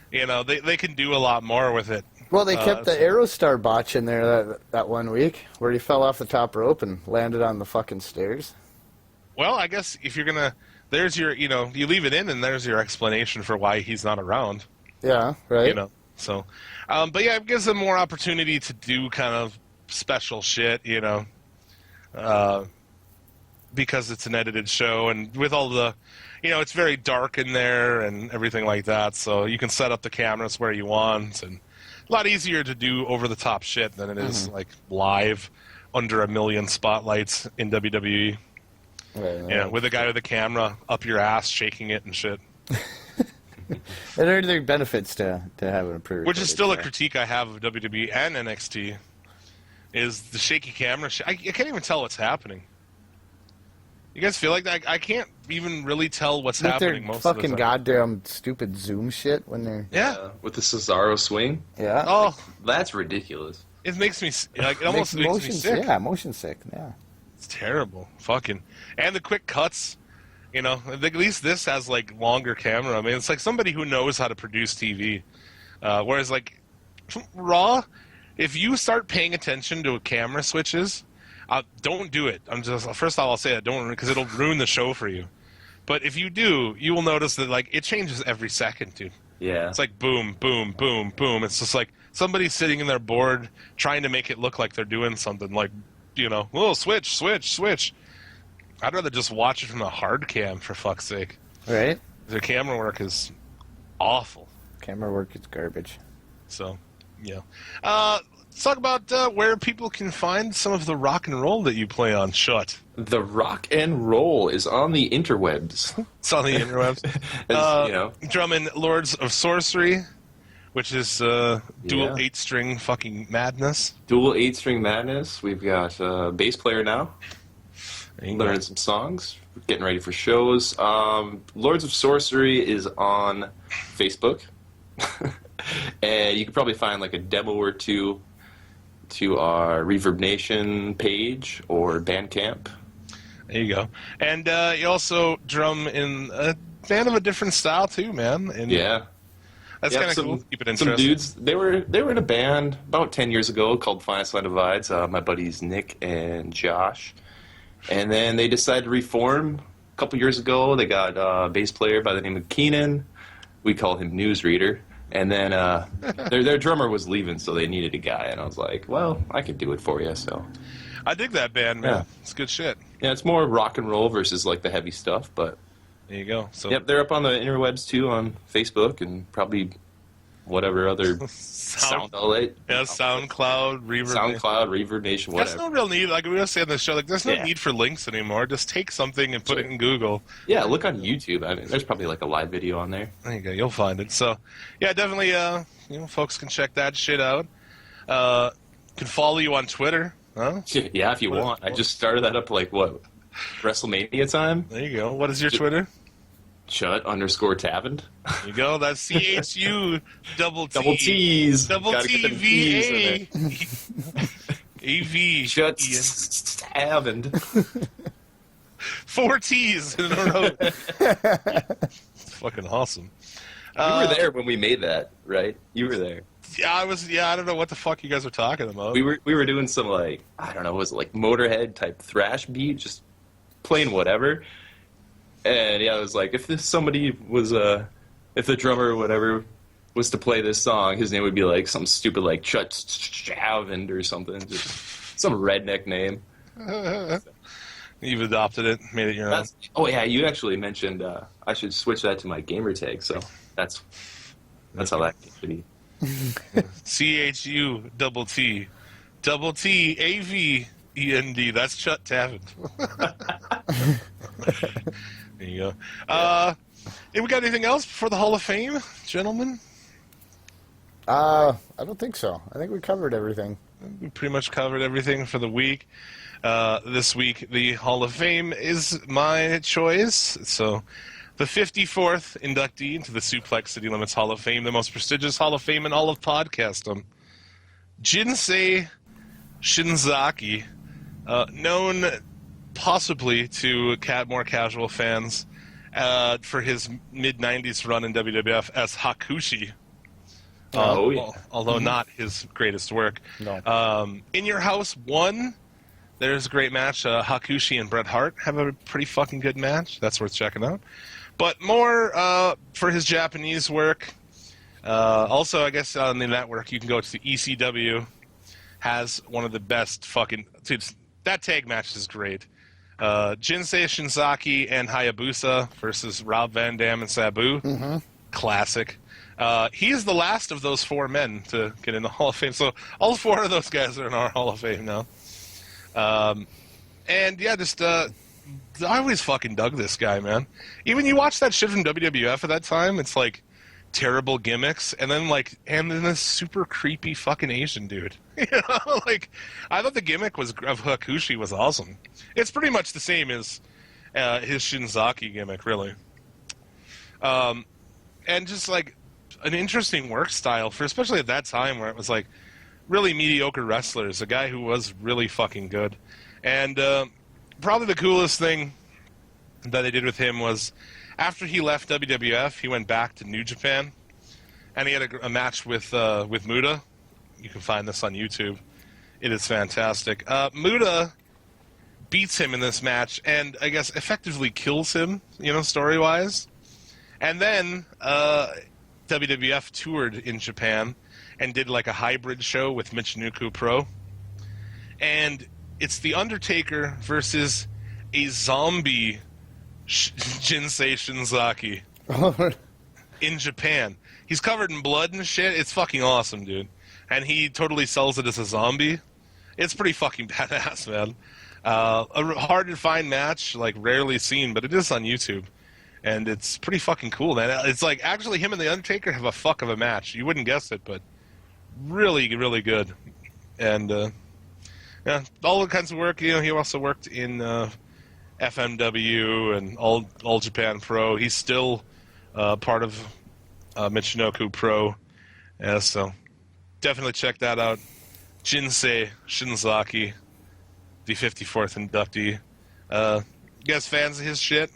[SPEAKER 1] you know, they can do a lot more with it.
[SPEAKER 2] Well, they kept the Aerostar botch in there that 1 week, where he fell off the top rope and landed on the fucking stairs.
[SPEAKER 1] Well, I guess if you're gonna... There's your, you know, you leave it in, and there's your explanation for why he's not around.
[SPEAKER 2] Yeah, right.
[SPEAKER 1] You know, so... but, yeah, it gives them more opportunity to do kind of special shit, you know, because it's an edited show, and with all the... You know, it's very dark in there and everything like that, so you can set up the cameras where you want, and a lot easier to do over-the-top shit than it is, like, live under 1 million spotlights in WWE.
[SPEAKER 2] Right.
[SPEAKER 1] Yeah, with a guy with a camera up your ass shaking it and shit.
[SPEAKER 2] There are benefits to having a pre-recorded.
[SPEAKER 1] Which is still a critique I have of WWE and NXT, is the shaky camera. I can't even tell what's happening. You guys feel like that? I can't even really tell what's happening most of the time.
[SPEAKER 2] Fucking goddamn stupid Zoom shit when they're...
[SPEAKER 1] Yeah.
[SPEAKER 3] With the Cesaro swing.
[SPEAKER 2] Yeah.
[SPEAKER 1] Oh,
[SPEAKER 3] That's ridiculous.
[SPEAKER 1] it makes me like it almost makes me sick.
[SPEAKER 2] Yeah, motion sick. Yeah.
[SPEAKER 1] It's terrible. Fucking. And the quick cuts, you know, at least this has, like, longer camera. I mean, it's like somebody who knows how to produce TV. Whereas, like, Raw, if you start paying attention to camera switches, don't do it. First of all, I'll say that, don't, because it'll ruin the show for you. But if you do, you will notice that, like, it changes every second, dude.
[SPEAKER 3] Yeah.
[SPEAKER 1] It's like boom, boom, boom, boom. It's just like somebody sitting in their board trying to make it look like they're doing something, like, you know, oh, switch, switch, switch. I'd rather just watch it from a hard cam, for fuck's sake.
[SPEAKER 2] Right?
[SPEAKER 1] The camera work is awful.
[SPEAKER 2] Camera work is garbage.
[SPEAKER 1] So, yeah. Let's talk about where people can find some of the rock and roll that you play on Shut.
[SPEAKER 3] The rock and roll is on the interwebs.
[SPEAKER 1] It's on the interwebs.
[SPEAKER 3] You know.
[SPEAKER 1] Drumming Lords of Sorcery, which is dual
[SPEAKER 3] Yeah.
[SPEAKER 1] 8-string fucking madness.
[SPEAKER 3] Dual 8-string madness. We've got a bass player now.
[SPEAKER 1] There you go.
[SPEAKER 3] Learning some songs. Getting ready for shows. Lords of Sorcery is on Facebook. And you can probably find like a demo or two to our Reverb Nation page or Bandcamp.
[SPEAKER 1] There you go. And you also drum in a band of a different style too, man. And
[SPEAKER 3] Yeah.
[SPEAKER 1] that's kind of cool. Keep it interesting.
[SPEAKER 3] Some dudes, they were in a band about 10 years ago called Finest Line Divides. My buddies Nick and Josh. And then they decided to reform a couple years ago. They got a bass player by the name of Keenan. We call him Newsreader. And then their drummer was leaving, so they needed a guy. And I was like, well, I could do it for you. So
[SPEAKER 1] I dig that band, man.
[SPEAKER 3] Yeah.
[SPEAKER 1] It's good shit.
[SPEAKER 3] yeah, it's more rock and roll versus like the heavy stuff. But
[SPEAKER 1] There you go. So
[SPEAKER 3] yep, they're up on the interwebs too on Facebook and probably whatever other sound outlet.
[SPEAKER 1] Yeah, SoundCloud, Reverb.
[SPEAKER 3] SoundCloud, Reverb Nation, whatever.
[SPEAKER 1] That's no real need. Like we were saying on the show, like there's no
[SPEAKER 3] Yeah.
[SPEAKER 1] need for links anymore. Just take something and put it in Google.
[SPEAKER 3] Yeah, look on YouTube. I mean, there's probably like a live video on there.
[SPEAKER 1] There you go. You'll find it. So, yeah, definitely. Folks can check that shit out. Can follow you on Twitter. Huh?
[SPEAKER 3] Yeah, if you want. I just started that up like what, WrestleMania time.
[SPEAKER 1] There you go. What is your Twitter?
[SPEAKER 3] Chut_Tavend.
[SPEAKER 1] There you go. That's CHU double T.
[SPEAKER 3] Double T's.
[SPEAKER 1] Double
[SPEAKER 3] Gotta
[SPEAKER 1] T
[SPEAKER 3] get them
[SPEAKER 1] V
[SPEAKER 3] T's
[SPEAKER 1] A
[SPEAKER 3] in
[SPEAKER 1] A V.
[SPEAKER 3] Chut Tavend.
[SPEAKER 1] 4 T's in a row. It's fucking awesome.
[SPEAKER 3] You were there when we made that, right? You were there.
[SPEAKER 1] Yeah, I was. Yeah, I don't know what the fuck you guys were talking about.
[SPEAKER 3] We were doing some like, I don't know, was it like Motorhead type thrash beat, just playing whatever. And yeah, it was like if somebody was if the drummer or whatever was to play this song, his name would be like something stupid like Chut Chavend or something, just some redneck name.
[SPEAKER 1] You've adopted it, made it your own.
[SPEAKER 3] Oh yeah, you actually mentioned I should switch that to my gamer tag, so that's how that could be.
[SPEAKER 1] CHU double T AVEND. That's Chut Tavend. There you go. Have we got anything else before the Hall of Fame, gentlemen?
[SPEAKER 2] I don't think so. I think we covered everything.
[SPEAKER 1] We pretty much covered everything for the week. This week, the Hall of Fame is my choice. So, the 54th inductee into the Suplex City Limits Hall of Fame, the most prestigious Hall of Fame in all of podcastum, Jinsei Shinzaki, known possibly to more casual fans for his mid-90s run in WWF as Hakushi. Although not his greatest work.
[SPEAKER 2] No.
[SPEAKER 1] In Your House 1, there's a great match. Hakushi and Bret Hart have a pretty fucking good match. That's worth checking out. But more for his Japanese work. Also, I guess on the network, you can go to the ECW. Has one of the best fucking... Dude, that tag match is great. Jinsei Shinzaki and Hayabusa versus Rob Van Dam and Sabu.
[SPEAKER 2] Mm-hmm.
[SPEAKER 1] Classic. He is the last of those 4 men to get in the Hall of Fame. So all 4 of those guys are in our Hall of Fame now. And yeah, just I always fucking dug this guy, man. Even you watch that shit from WWF at that time, it's like terrible gimmicks, and then this super creepy fucking Asian dude. You know, like I thought the gimmick of Hakushi was awesome. It's pretty much the same as his Shinzaki gimmick, really. And just like an interesting work style for, especially at that time where it was like really mediocre wrestlers. A guy who was really fucking good, and probably the coolest thing that they did with him was after he left WWF, he went back to New Japan, and he had a match with Muta. You can find this on YouTube. It is fantastic. Muta beats him in this match, and I guess effectively kills him, story-wise. And then WWF toured in Japan and did like a hybrid show with Michinoku Pro. And it's The Undertaker versus a zombie Jinsei Shinzaki in Japan. He's covered in blood and shit. It's fucking awesome, dude. And he totally sells it as a zombie. It's pretty fucking badass, man. A hard to find match, like rarely seen, but it is on YouTube. And it's pretty fucking cool, man. It's like actually him and The Undertaker have a fuck of a match. You wouldn't guess it, but really, really good. And yeah, all kinds of work. He also worked in FMW and All Japan Pro. He's still part of Michinoku Pro. Yeah, so definitely check that out. Jinsei Shinzaki, the 54th inductee. You guys fans of his shit?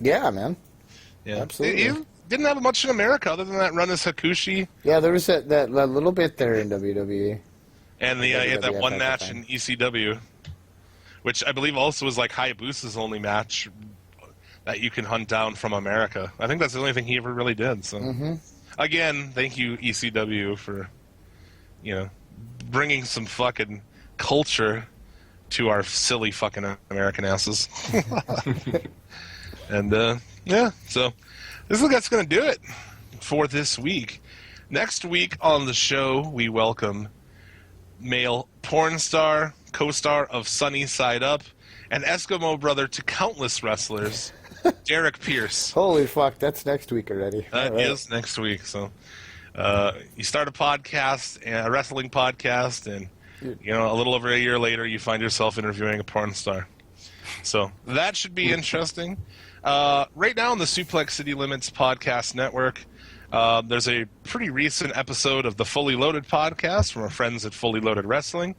[SPEAKER 2] Yeah, man.
[SPEAKER 1] Yeah,
[SPEAKER 2] absolutely.
[SPEAKER 1] He didn't have much in America other than that run as Hakushi.
[SPEAKER 2] Yeah, there was that little bit there in WWE.
[SPEAKER 1] And he had that one match in ECW, which I believe also was like Hayabusa's only match that you can hunt down from America. I think that's the only thing he ever really did. So, Again, thank you ECW for, bringing some fucking culture to our silly fucking American asses. And yeah, so that's going to do it for this week. Next week on the show, we welcome male porn star, co-star of Sunny Side Up, and Eskimo brother to countless wrestlers, Derek Pierce.
[SPEAKER 2] Holy fuck, that's next week already.
[SPEAKER 1] That is next week. So you start a podcast, a wrestling podcast, and a little over a year later, you find yourself interviewing a porn star. So that should be interesting. Right now on the Suplex City Limits podcast network, there's a pretty recent episode of the Fully Loaded podcast from our friends at Fully Loaded Wrestling.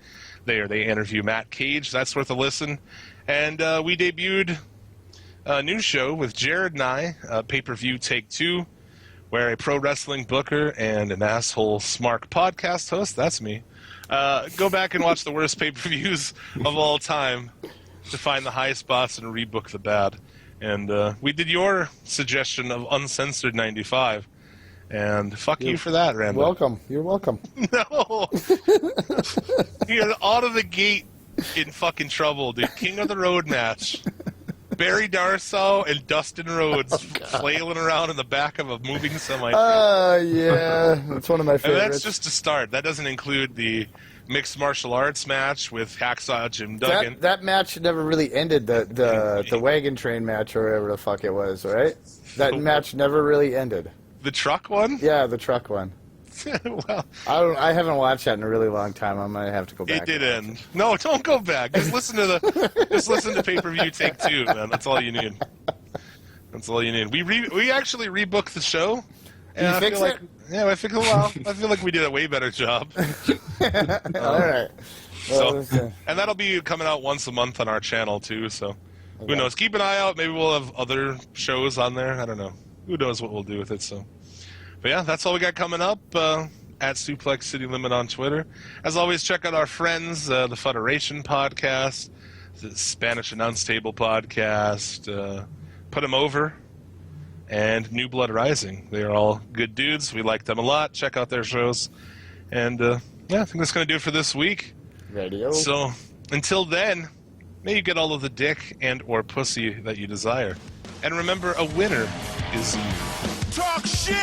[SPEAKER 1] They interview Matt Cage. That's worth a listen. And we debuted a new show with Jared and I, Pay-Per-View Take 2, where a pro wrestling booker and an asshole smart podcast host, that's me, go back and watch the worst pay-per-views of all time to find the high spots and rebook the bad. And we did your suggestion of Uncensored 95. And fuck you for that, Randall.
[SPEAKER 2] Welcome. You're welcome.
[SPEAKER 1] No! You're out of the gate in fucking trouble, dude. King of the Road match. Barry Darsow and Dustin Rhodes flailing around in the back of a moving semi.
[SPEAKER 2] Yeah. That's one of my favorites.
[SPEAKER 1] And that's just a start. That doesn't include the mixed martial arts match with Hacksaw Jim Duggan.
[SPEAKER 2] That match never really ended, the wagon train match or whatever the fuck it was, right? That match never really ended.
[SPEAKER 1] The truck one?
[SPEAKER 2] Yeah, the truck one.
[SPEAKER 1] Well,
[SPEAKER 2] I haven't watched that in a really long time. I might have to go back.
[SPEAKER 1] it did end. No, don't go back. Just listen to pay-per-view take 2, man. That's all you need. That's all you need. We actually rebooked the show. And
[SPEAKER 2] you fix it?
[SPEAKER 1] Yeah, I feel like we did a way better job.
[SPEAKER 2] All right.
[SPEAKER 1] And that'll be coming out once a month on our channel too. So who knows? Keep an eye out. Maybe we'll have other shows on there. I don't know. Who knows what we'll do with it? So, but yeah, that's all we got coming up. At Suplex City Limit on Twitter. As always, check out our friends, the Federation podcast, the Spanish Announce Table podcast, Put 'em Over, and New Blood Rising. They are all good dudes. We like them a lot. Check out their shows. And yeah, I think that's going to do it for this week.
[SPEAKER 2] Radio.
[SPEAKER 1] So until then, may you get all of the dick and or pussy that you desire. And remember, a winner is you.
[SPEAKER 4] Talk shit!